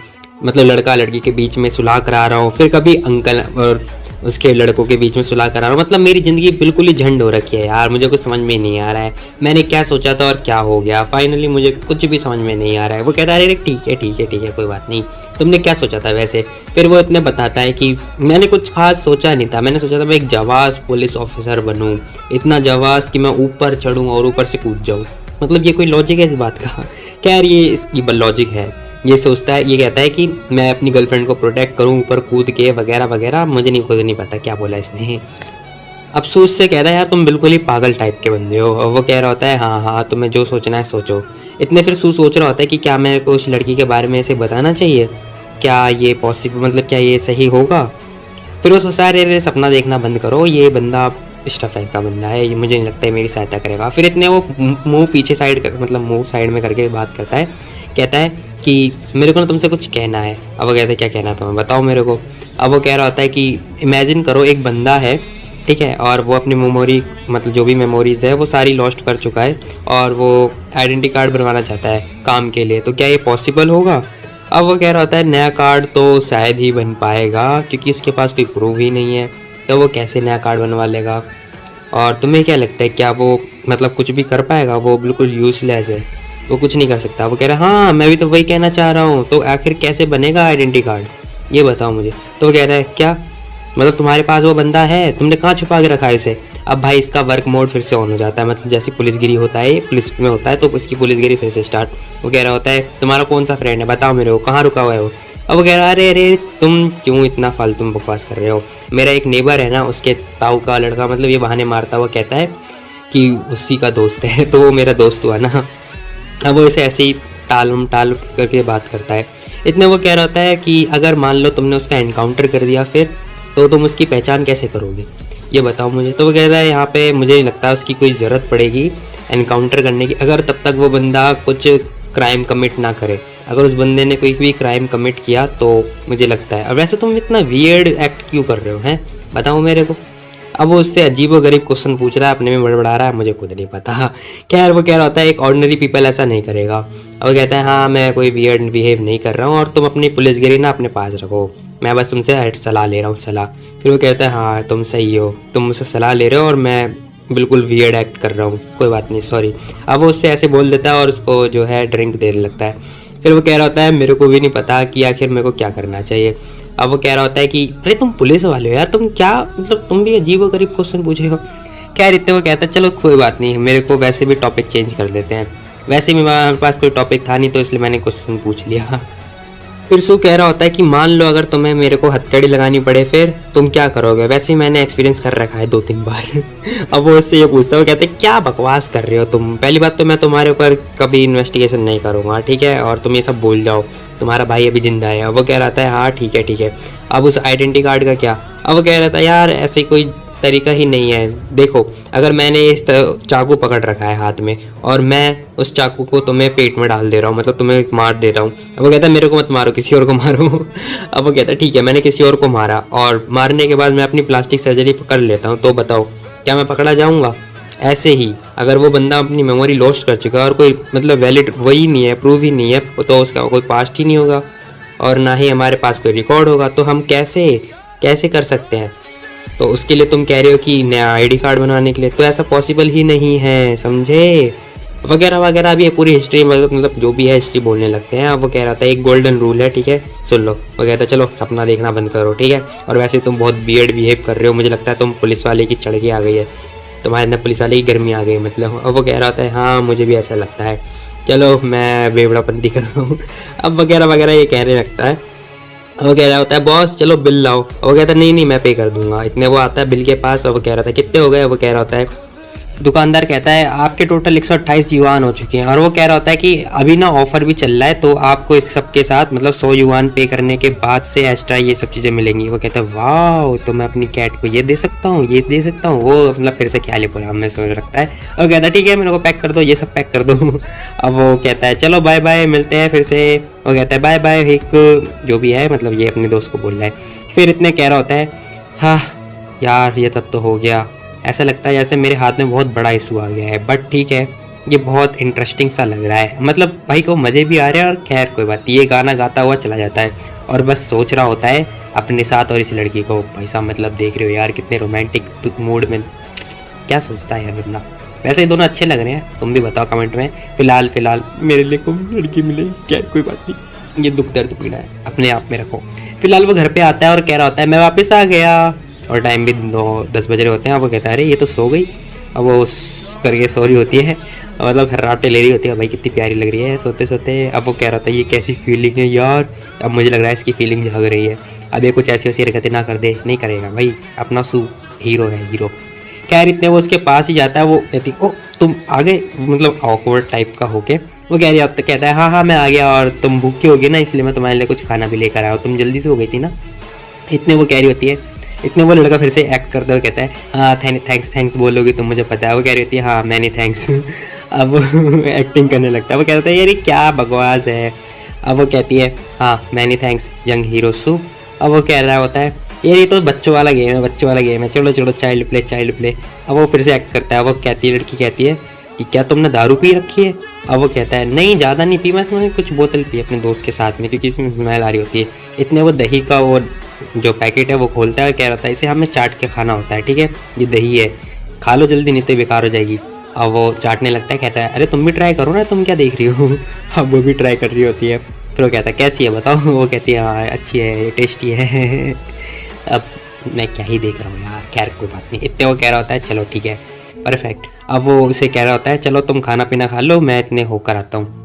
मतलब लड़का लड़की के बीच में सुलह करा रहा हूँ, फिर कभी अंकल और उसके लड़कों के बीच में सुलह करा रहा हूँ। मतलब मेरी ज़िंदगी बिल्कुल ही झंड हो रखी है यार, मुझे कुछ समझ में नहीं आ रहा है मैंने क्या सोचा था और क्या हो गया। फाइनली मुझे कुछ भी समझ में नहीं आ रहा है। वो कहता है अरे ठीक है ठीक है ठीक है कोई बात नहीं, तुमने क्या सोचा था वैसे। फिर वो इतने बताता है कि मैंने कुछ खास सोचा नहीं था, मैंने सोचा था मैं एक जवास पुलिस ऑफिसर बनूँ, इतना जवास कि मैं ऊपर चढ़ूँ और ऊपर से कूद जाऊँ। मतलब ये कोई लॉजिक है इस बात का? खैर ये इसकी लॉजिक है। ये सोचता है, ये कहता है कि मैं अपनी गर्लफ्रेंड को प्रोटेक्ट करूं ऊपर कूद के वगैरह वगैरह, मुझे नहीं खुद नहीं पता क्या बोला इसने। अफसोस से कह रहा है यार तुम बिल्कुल ही पागल टाइप के बंदे हो। और वो कह रहा होता है हाँ हाँ तुम्हें जो सोचना है सोचो। इतने फिर सू सोच रहा होता है कि क्या मेरे को उस लड़की के बारे में ऐसे बताना चाहिए, क्या ये पॉसिबल, मतलब क्या ये सही होगा। फिर वो सोचता है अरे सपना देखना बंद करो, ये बंदा स्टफ टाइप का बंदा है, ये मुझे नहीं लगता है मेरी सहायता करेगा। फिर इतने वो मुंह पीछे साइड कर, मतलब मुंह साइड में करके बात करता है, कहता है कि मेरे को ना तुमसे कुछ कहना है। अब वो कहता है क्या कहना तुम्हें बताओ मेरे को। अब वो कह रहा होता है कि इमेजिन करो एक बंदा है ठीक है, और वो अपनी मेमोरी मतलब जो भी मेमोरीज़ है वो सारी लॉस्ट कर चुका है और वो आइडेंटिटी कार्ड बनवाना चाहता है काम के लिए, तो क्या ये पॉसिबल होगा। अब वो कह रहा होता है नया कार्ड तो शायद ही बन पाएगा क्योंकि इसके पास कोई प्रूफ ही नहीं है, तो वो कैसे नया कार्ड बनवा लेगा। और तुम्हें क्या लगता है क्या वो मतलब कुछ भी कर पाएगा, वो बिल्कुल यूज़लेस है, वो कुछ नहीं कर सकता। वो कह रहा है हाँ मैं भी तो वही कहना चाह रहा हूँ, तो आखिर कैसे बनेगा आइडेंटिटी कार्ड ये बताओ मुझे। तो वो कह रहा है क्या मतलब तुम्हारे पास वो बंदा है, तुमने कहाँ छुपा के रखा है इसे। अब भाई इसका वर्क मोड फिर से ऑन हो जाता है, मतलब जैसे पुलिसगिरी होता है ये पुलिस में होता है, तो उसकी पुलिसगिरी फिर से स्टार्ट। वो कह रहा होता है तुम्हारा कौन सा फ्रेंड है बताओ मेरे को, कहाँ रुका हुआ है वो। अब वो कह रहा है अरे अरे तुम क्यों इतना फालतू बकवास कर रहे हो, मेरा एक नेबर है ना उसके ताऊ का लड़का, मतलब ये बहाने मारता हुआ कहता है कि उसी का दोस्त है, तो वो मेरा दोस्त हुआ ना। अब वो इसे ऐसे ही टाल करके बात करता है। इतने वो कह रहा होता है कि अगर मान लो तुमने उसका एनकाउंटर कर दिया फिर तो तुम उसकी पहचान कैसे करोगे ये बताओ मुझे। तो वो कह रहा है यहाँ पे मुझे नहीं लगता उसकी कोई ज़रूरत पड़ेगी एनकाउंटर करने की, अगर तब तक वो बंदा कुछ क्राइम कमिट ना करे। अगर उस बंदे ने कोई भी क्राइम कमिट किया तो मुझे लगता है। अब वैसे तुम इतना वियर्ड एक्ट क्यों कर रहे हो हैं बताओ मेरे को। अब वो उससे अजीब व गरीब क्वेश्चन पूछ रहा है, अपने में बड़बड़ा रहा है, मुझे खुद नहीं पता। खैर वो कह रहा होता है एक ऑर्डिनरी पीपल ऐसा नहीं करेगा। अब वो कहता है हाँ मैं कोई वियर्ड बिहेव नहीं कर रहा हूँ और तुम अपनी पुलिसगिरी ना अपने पास रखो, मैं बस तुमसे सलाह ले रहा हूँ सलाह। फिर वो कहता है हाँ तुम सही हो, तुम मुझसे सलाह ले रहे हो और मैं बिल्कुल वियर्ड एक्ट कर रहा हूँ, कोई बात नहीं सॉरी। अब वो उससे ऐसे बोल देता है और उसको जो है ड्रिंक देने लगता है। फिर वो कह रहा होता है मेरे को भी नहीं पता कि आखिर मेरे को क्या करना चाहिए। अब वो कह रहा होता है कि अरे तुम पुलिस वाले हो यार, तुम क्या मतलब तुम भी अजीब व गरीब क्वेश्चन पूछ रहे हो। खैर इतने वो कहता है चलो कोई बात नहीं, मेरे को वैसे भी टॉपिक चेंज कर देते हैं, वैसे भी मेरे पास कोई टॉपिक था नहीं तो इसलिए मैंने क्वेश्चन पूछ लिया। फिर सू कह रहा होता है कि मान लो अगर तुम्हें मेरे को हथकड़ी लगानी पड़े फिर तुम क्या करोगे। वैसे ही मैंने एक्सपीरियंस कर रखा है 2-3 बार। अब वो उससे ये पूछता है, वो कहते हैं क्या बकवास कर रहे हो तुम, पहली बात तो मैं तुम्हारे ऊपर कभी इन्वेस्टिगेशन नहीं करूँगा ठीक है, और तुम ये सब भूल जाओ, तुम्हारा भाई अभी जिंदा है। अब वो कह रहा था हाँ ठीक है ठीक है। अब उस आइडेंटिटी कार्ड का क्या। अब वो कह रहा था यार ऐसे कोई तरीका ही नहीं है, देखो अगर मैंने इस चाकू पकड़ रखा है हाथ में और मैं उस चाकू को तुम्हें पेट में डाल दे रहा हूँ, मतलब तुम्हें मार दे रहा हूँ। अब वो कहता है मेरे को मत मारो किसी और को मारो। अब वो कहता है ठीक है मैंने किसी और को मारा और मारने के बाद मैं अपनी प्लास्टिक सर्जरी कर लेता हूँ, तो बताओ क्या मैं पकड़ा जाऊँगा। ऐसे ही अगर वो बंदा अपनी मेमोरी लॉस्ट कर चुका है और कोई मतलब वैलिड वही नहीं है, प्रूफ ही नहीं है, तो उसका कोई पास्ट ही नहीं होगा और ना ही हमारे पास कोई रिकॉर्ड होगा, तो हम कैसे कर सकते हैं। तो उसके लिए तुम कह रहे हो कि नया आईडी कार्ड बनवाने के लिए, तो ऐसा पॉसिबल ही नहीं है समझे, वगैरह वगैरह। अभी ये पूरी हिस्ट्री मतलब जो भी है हिस्ट्री बोलने लगते हैं। अब वो कह रहा था एक गोल्डन रूल है ठीक है सुन लो। वो कहता है चलो सपना देखना बंद करो ठीक है, और वैसे तुम बहुत वियर्ड बिहेव कर रहे हो, मुझे लगता है तुम पुलिस वाले की चढ़ के आ गई है, तुम्हारे अंदर पुलिस वाले की गर्मी आ गई मतलब। अब वो कह रहा था हाँ मुझे भी ऐसा लगता है, चलो मैं बेवड़ापंती कर रहा हूँ। अब वगैरह वगैरह ये कहने लगता है। वो कह रहा होता है बॉस चलो बिल लाओ। वो कहता है नहीं मैं पे कर दूंगा। इतने वो आता है बिल के पास और वो कह रहा था कितने हो गए। वो कह रहा होता है दुकानदार कहता है आपके टोटल 128 युआन हो चुके हैं, और वो कह रहा होता है कि अभी ना ऑफर भी चल रहा है, तो आपको इस सब के साथ मतलब 100 युआन पे करने के बाद से एक्स्ट्रा ये सब चीज़ें मिलेंगी। वो कहता है वाह तो मैं अपनी कैट को ये दे सकता हूँ ये दे सकता हूँ। वो मतलब फिर से ख्याल पूरा में सोच रखता है और कहता है ठीक है मेरे को पैक कर दो, ये सब पैक कर दो। अब वो कहता है चलो बाय बाय मिलते हैं फिर से। वो कहता है बाय बाय एक जो भी है, मतलब ये अपने दोस्त को बोल रहा है। फिर इतने कह रहा होता है हाँ यार ये तब तो हो गया, ऐसा लगता है जैसे मेरे हाथ में बहुत बड़ा इशू आ गया है, बट ठीक है ये बहुत इंटरेस्टिंग सा लग रहा है, मतलब भाई को मज़े भी आ रहे हैं और खैर कोई बात नहीं। ये गाना गाता हुआ चला जाता है और बस सोच रहा होता है अपने साथ और इस लड़की को। भाई साहब मतलब देख रहे हो यार कितने रोमांटिक मूड में, क्या सोचता है यार बंदा। वैसे ये दोनों अच्छे लग रहे हैं, तुम भी बताओ कमेंट में। फिलहाल मेरे लिए कोई लड़की मिले क्या, कोई बात नहीं, ये दुख दर्द पीड़ा है अपने आप में रखो। फिलहाल वो घर पे आता है और कह रहा होता है मैं वापस आ गया, और टाइम भी 9-10 बज रहे होते हैं। अब वो कहता है अरे ये तो सो गई। अब वो करके सो रही होती है, मतलब खर्राटे ले रही होती है, भाई कितनी प्यारी लग रही है सोते सोते। अब वो कह रहा था ये कैसी फीलिंग है यार, अब मुझे लग रहा है इसकी फीलिंग जाग रही है। अब ये कुछ ऐसी वैसी हरकतें ना कर दे, नहीं करेगा भाई, अपना हीरो है हीरो। खैर इतने वो उसके पास ही जाता है, वो कहती ओ तुम आ गए, मतलब ऑकवर्ड टाइप का होके वो कह रही अब तक कहता है हाँ मैं आ गया, और तुम भूखी होगी ना इसलिए मैं तुम्हारे लिए कुछ खाना भी लेकर आया हूँ, तुम जल्दी से हो गई थी ना। इतने वो कह रही होती है, इतने वो लड़का फिर से एक्ट करते हुए कहता है हाँ थैंक्स बोलोगी तुम, मुझे पता है। वो कह रही होती है हाँ मैंने थैंक्स। अब एक्टिंग करने लगता है, वो कहता है यार ये क्या बकवास है। अब वो कहती है हाँ मैनी थैंक्स यंग हीरो सू। अब वो कह रहा होता है यार ये तो बच्चों वाला गेम है, चलो चाइल्ड प्ले। अब वो फिर से एक्ट करता है, वो कहती है लड़की कहती है कि क्या तुमने दारू पी रखी है। अब वो कहता है नहीं ज़्यादा नहीं पी, मैं कुछ बोतल पी अपने दोस्त के साथ में, क्योंकि इसमें स्मेल आ रही होती है। इतने वो दही का वो जो पैकेट है वो खोलता है, कह रहा था इसे हमें चाट के खाना होता है, ठीक है ये दही है, खा लो जल्दी नहीं तो बेकार हो जाएगी। अब वो चाटने लगता है, कहता है अरे तुम भी ट्राई करो ना, तुम क्या देख रही हो। अब वो भी ट्राई कर रही होती है, फिर वो कहता है कैसी है बताओ। वो कहती है हाँ अच्छी है टेस्टी है। अब मैं क्या ही देख रहा हूँ यार, खैर कोई बात नहीं। इतने वो कह रहा होता है चलो ठीक है परफेक्ट। अब वो उसे कह रहा होता है चलो तुम खाना पीना खा लो, मैं इतने होकर आता हूँ।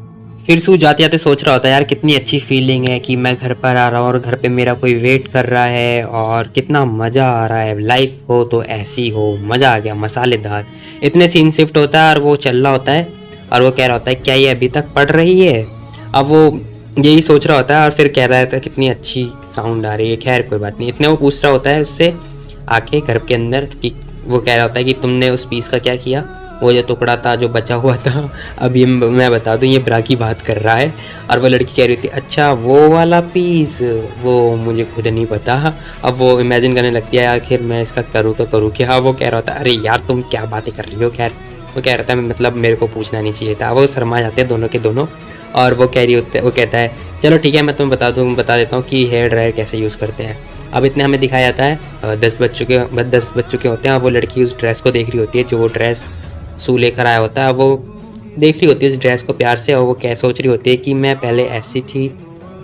फिर सू जाते जाते सोच रहा होता है यार कितनी अच्छी फीलिंग है कि मैं घर पर आ रहा हूँ और घर पे मेरा कोई वेट कर रहा है, और कितना मज़ा आ रहा है, लाइफ हो तो ऐसी हो, मज़ा आ गया मसालेदार। इतने सीन शिफ्ट होता है और वो चल रहा होता है, और वो कह रहा होता है क्या ये अभी तक पढ़ रही है। अब वो यही सोच रहा होता है और फिर कह रहा था कितनी अच्छी साउंड आ रही है। खैर कोई बात नहीं। इतने वो पूछ रहा होता है उससे आके घर के अंदर कि वो कह रहा होता है कि तुमने उस पीस का क्या किया, वो जो टुकड़ा था जो बचा हुआ था। अब ये मैं बता दूँ ये ब्रा की बात कर रहा है, और वो लड़की कह रही थी अच्छा वो वाला पीस, वो मुझे खुद नहीं पता। अब वो इमेजिन करने लगती है आखिर मैं इसका करूँ तो करूँ क्या। वो कह रहा था अरे यार तुम क्या बातें कर रही हो। खैर वो कह रहा था मतलब मेरे को पूछना नहीं चाहिए था। वो शर्मा जाते हैं दोनों के दोनों, और वो कह रही होते वो कहता है चलो ठीक है मैं तुम्हें बता देता हूँ कि हेयर ड्रायर कैसे यूज़ करते हैं। अब इतने हमें दिखाया जाता है 10 बज चुके होते हैं। अब वो लड़की उस ड्रेस को देख रही होती है जो वो ड्रेस सू लेकर आया होता है। वो देख रही होती है इस ड्रेस को प्यार से, और वो क्या सोच रही होती है कि मैं पहले ऐसी थी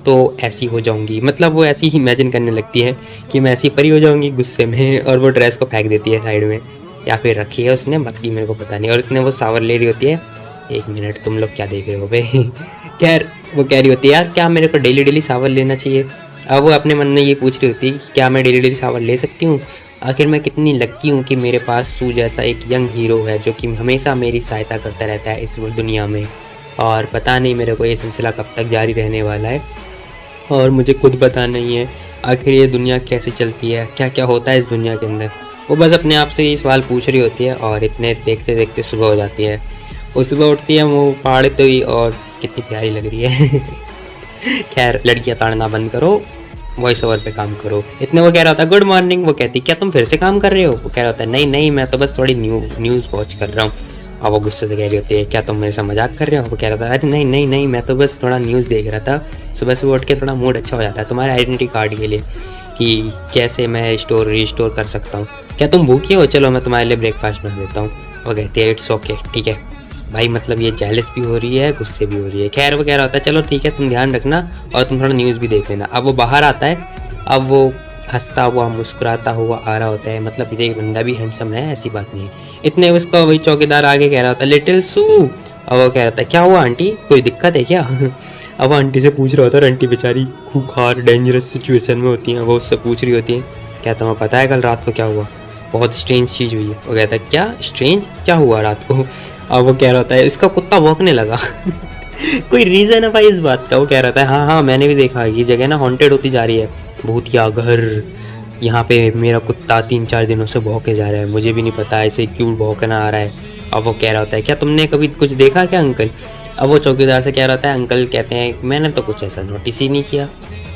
तो ऐसी हो जाऊंगी, मतलब वो ऐसी ही इमेजिन करने लगती है कि मैं ऐसी परी हो जाऊंगी गुस्से में, और वो ड्रेस को फेंक देती है साइड में, या फिर रखी है उसने मतलब मेरे को पता नहीं। और इतने वो सावर ले रही होती है, एक मिनट तुम लोग क्या देख रहे हो भाई। खैर वो कह रही होती है यार क्या मेरे को डेली सावर लेना चाहिए। अब वो अपने मन में ये पूछ रही होती है कि क्या मैं डेली सावर ले सकती हूँ, आखिर मैं कितनी लकी हूँ कि मेरे पास सू जैसा एक यंग हीरो है जो कि हमेशा मेरी सहायता करता रहता है इस दुनिया में। और पता नहीं मेरे को ये सिलसिला कब तक जारी रहने वाला है, और मुझे खुद पता नहीं है आखिर ये दुनिया कैसे चलती है, क्या क्या होता है इस दुनिया के अंदर। वो बस अपने आप से ये सवाल पूछ रही होती है, और इतने देखते देखते सुबह हो जाती है। वो सुबह उठती है वो पहाड़ते हुई, और कितनी प्यारी लग रही है। खैर लड़कियां ताड़ना बंद करो, वॉइस ओवर पे काम करो। इतने वो कह रहा था गुड मॉर्निंग। वो कहती क्या तुम फिर से काम कर रहे हो। वो कह रहा था नहीं मैं तो बस थोड़ी न्यूज़ वॉच कर रहा हूँ। और वो गुस्से से कह रही होती है क्या तुम मेरे से मजाक कर रहे हो। वो कह रहा था अरे नहीं मैं तो बस थोड़ा न्यूज़ देख रहा था, सुबह उठ के थोड़ा मूड अच्छा हो जाता है तुम्हारे आइडेंटिटी कार्ड के लिए कि कैसे मैं रिस्टोर कर सकता हूँ। क्या तुम भूखी हो, चलो मैं तुम्हारे लिए ब्रेकफास्ट बना देता हूँ। वो कहती है इट्स ओके ठीक है भाई, मतलब ये जेलस भी हो रही है गुस्से भी हो रही है। खैर वो कह रहा होता है चलो ठीक है तुम ध्यान रखना, और तुम थोड़ा न्यूज़ भी देख लेना। अब वो बाहर आता है, अब वो हंसता हुआ मुस्कुराता हुआ आ रहा होता है, मतलब ये बंदा भी हैंडसम है ऐसी बात नहीं है। इतने उसका वही चौकीदार आगे कह रहा होता है लिटिल सू। अब वो कह रहा था क्या हुआ आंटी कोई दिक्कत है क्या। अब आंटी से पूछ रहा होता है, आंटी बेचारी खूंखार डेंजरस सिचुएशन में होती हैं, वो उससे पूछ रही होती है क्या तुम्हें पता है कल रात को क्या हुआ, बहुत स्ट्रेंज चीज़ हुई है। वो कहता है क्या स्ट्रेंज क्या हुआ रात को। अब वो कह रहा होता है इसका कुत्ता भौंकने लगा। कोई रीज़न है भाई इस बात का। वो कह रहा था हाँ मैंने भी देखा ये जगह ना हॉन्टेड होती जा रही है, भूतिया घर, यहाँ पे मेरा कुत्ता 3-4 दिनों से भौंके जा रहा है, मुझे भी नहीं पता ऐसे क्यों भौंकना आ रहा है। अब वो कह रहा होता है क्या तुमने कभी कुछ देखा क्या अंकल। अब वो चौकीदार से कह रहा होता है अंकल कहते हैं मैंने तो कुछ ऐसा नोटिस ही नहीं किया।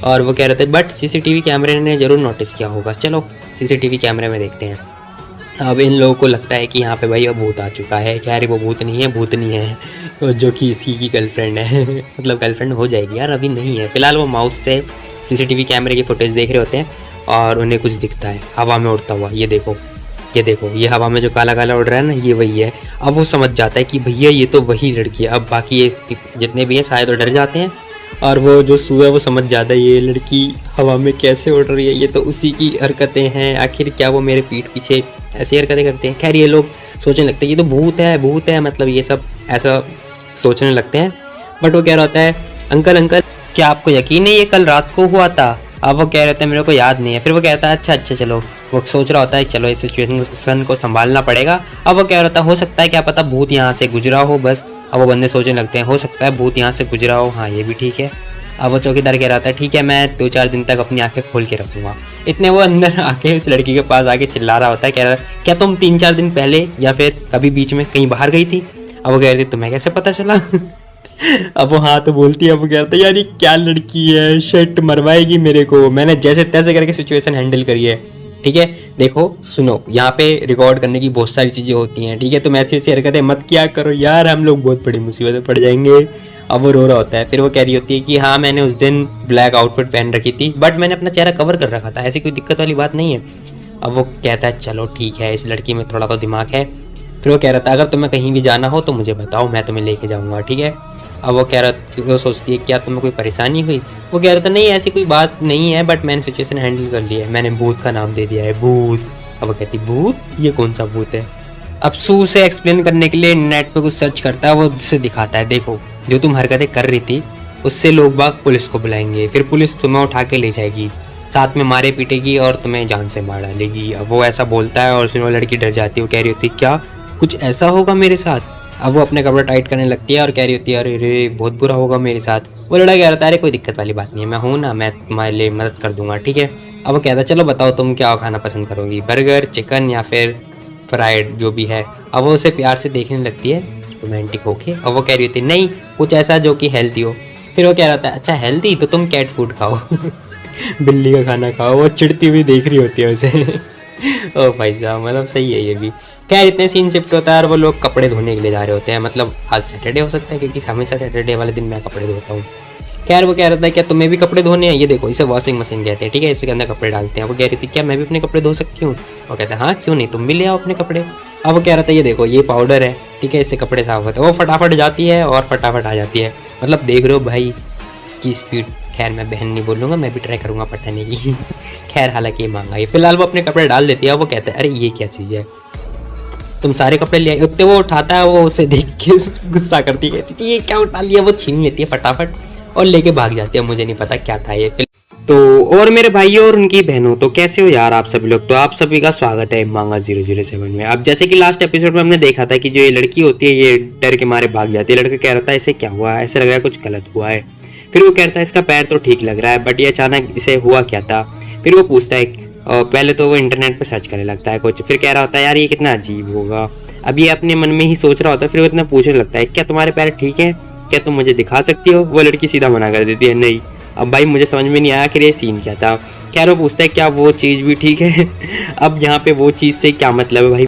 और वो कह रहे थे बट सीसीटीवी कैमरे ने ज़रूर नोटिस किया होगा, चलो सीसीटीवी कैमरे में देखते हैं। अब इन लोगों को लगता है कि यहाँ पे भाई अब भूत आ चुका है। खैर वो भूत नहीं है भूतनी है, जो कि इसकी की गर्लफ्रेंड है। मतलब गर्लफ्रेंड हो जाएगी यार, अभी नहीं है। फिलहाल वो माउस से सीसीटीवी कैमरे की फुटेज देख रहे होते हैं और उन्हें कुछ दिखता है हवा में उड़ता हुआ। ये देखो ये हवा में जो काला काला उड़ रहा है ना, ये वही है। अब वो समझ जाता है कि भैया ये तो वही लड़की है। अब बाकी ये जितने भी हैं शायद वो डर जाते हैं और वो जो सू है वो समझ जाता है ये लड़की हवा में कैसे उड़ रही है, ये तो उसी की हरकतें हैं। आखिर क्या वो मेरे पीठ पीछे ऐसी हरकतें करते हैं। खैर ये लोग सोचने लगते हैं ये तो भूत है, मतलब ये सब ऐसा सोचने लगते हैं। बट वो कह रहा होता है अंकल क्या आपको यकीन है ये कल रात को हुआ था? अब वो कह रहे थे मेरे को याद नहीं है। फिर वो कहता है अच्छा चलो। वो सोच रहा होता है चलो इस सिचुएशन को संभालना पड़ेगा। अब वो कह रहा था हो सकता है क्या पता भूत यहाँ से गुजरा हो बस। अब वो बंदे सोचने लगते हैं हो सकता है भूत यहाँ से गुजरा हो, हाँ ये भी ठीक है। अब वो चौकीदार कह रहा था ठीक है मैं 2-4 दिन तक अपनी आंखें खोल के रखूँगा। इतने वो अंदर आके उस लड़की के पास आके चिल्ला रहा होता है, कह रहा है क्या तुम 3-4 दिन पहले या फिर कभी बीच में कहीं बाहर गई थी? अब वो कह रही थी तुम्हें कैसे पता चला? अब वो हाँ तो बोलती है। अब वो कहता है यार ये क्या लड़की है, शर्ट मरवाएगी मेरे को। मैंने जैसे तैसे करके सिचुएशन हैंडल करी है, ठीक है। देखो सुनो यहाँ पे रिकॉर्ड करने की बहुत सारी चीज़ें होती हैं, ठीक है। तुम ऐसी ऐसी हरकतें मत किया करो यार, हम लोग बहुत बड़ी मुसीबत में पड़ जाएंगे। अब वो रो रहा होता है। फिर वो कह रही होती है कि हाँ मैंने उस दिन ब्लैक आउटफिट पहन रखी थी बट मैंने अपना चेहरा कवर कर रखा था, ऐसी कोई दिक्कत वाली बात नहीं है। अब वो कहता है चलो ठीक है इस लड़की में थोड़ा तो दिमाग है। फिर वो कह रहा था अगर तुम्हें कहीं भी जाना हो तो मुझे बताओ, मैं तुम्हें लेके जाऊँगा, ठीक है। अब वो कह रहा वो सोचती है क्या तुम्हें कोई परेशानी हुई? वो कह रहा था नहीं ऐसी कोई बात नहीं है बट मैंने सिचुएशन हैंडल कर लिया है, मैंने भूत का नाम दे दिया है, भूत। अब वो कहती भूत, ये कौन सा भूत है? अब सू से एक्सप्लेन करने के लिए नेट पे कुछ सर्च करता है, वो उससे दिखाता है देखो जो तुम हरकतें कर रही थी उससे लोग बाग पुलिस को बुलाएंगे, फिर पुलिस तुम्हें उठा के ले जाएगी, साथ में मारे पीटेगी और तुम्हें जान से मार डालेगी। अब वो ऐसा बोलता है और उसमें वो लड़की डर जाती है। वो कह रही होती क्या कुछ ऐसा होगा मेरे साथ? अब वो अपने कपड़े टाइट करने लगती है और कह रही होती है अरे रे बहुत बुरा होगा मेरे साथ। वो लड़का कह रहा था अरे कोई दिक्कत वाली बात नहीं है, मैं हूँ ना, मैं तुम्हारे लिए मदद कर दूंगा, ठीक है। अब वो कहता है चलो बताओ तुम क्या खाना पसंद करोगी, बर्गर, चिकन या फिर फ्राइड जो भी है। अब वो उसे प्यार से देखने लगती है रोमांटिक होके। अब वो कह रही होती नहीं कुछ ऐसा जो कि हेल्थी हो। फिर वो कह रहा था अच्छा हेल्थी तो तुम कैट फूड खाओ बिल्ली का खाना खाओ। वो चिढ़ती हुई देख रही होती है उसे ओ भाई साहब मतलब सही है ये भी। खैर इतने सीन शिफ्ट होता है और वो लोग कपड़े धोने के लिए जा रहे होते हैं, मतलब आज सैटरडे हो सकता है क्योंकि हमेशा सैटरडे वाले दिन मैं कपड़े धोता हूँ। खैर वो कह रहा था क्या तुम्हें भी कपड़े धोने हैं? ये देखो इसे वॉशिंग मशीन कहते हैं, ठीक है, इसके अंदर कपड़े डालते हैं। वो कह रही थी क्या मैं भी अपने कपड़े धो सकती हूँ? वो कहता है हाँ क्यों नहीं, तुम भी ले आओ अपने कपड़े। अब वो कह रहा था ये देखो ये पाउडर है, ठीक है, इससे कपड़े साफ होते हैं। वो फटाफट जाती है और फटाफट आ जाती है, मतलब देख रहे हो भाई इसकी स्पीड। खैर मैं बहन नहीं बोलूँगा, मैं भी ट्राई करूँगा पटाने की खैर हालांकि ये महंगा है। फिलहाल वो अपने कपड़े डाल देती है। वो कहता है अरे ये क्या चीज़ है, तुम सारे कपड़े ले आए। उतने वो उठाता है, वो उसे देख के गुस्सा करती है, कहती थी ये क्या उठा लिया। वो छीन लेती है फटाफट और लेके भाग जाती है। मुझे नहीं पता क्या था ये। तो और मेरे भाइयों और उनकी बहनों तो कैसे हो यार आप सभी लोग? तो आप सभी का स्वागत है मांगा 007 में। अब जैसे कि लास्ट एपिसोड में हमने देखा था कि जो ये लड़की होती है ये डर के मारे भाग जाती है। लड़का कह रहा था इसे क्या हुआ है, ऐसा लग रहा है कुछ गलत हुआ है। फिर वो कहता है इसका पैर तो ठीक लग रहा है बट ये अचानक इसे हुआ क्या था। फिर वो पूछता है पहले तो वो इंटरनेट पे सर्च करने लगता है कुछ, फिर कह रहा होता है यार ये कितना अजीब होगा। अब ये अपने मन में ही सोच रहा होता है। फिर वो इतना पूछने लगता है क्या तुम्हारे पैर ठीक है, क्या तुम मुझे दिखा सकती हो? वो लड़की सीधा मना कर देती है नहीं। अब भाई मुझे समझ में नहीं आया कि ये सीन क्या था। खैर वो पूछता है क्या वो चीज़ भी ठीक है अब यहाँ पे वो चीज़ से क्या मतलब है भाई?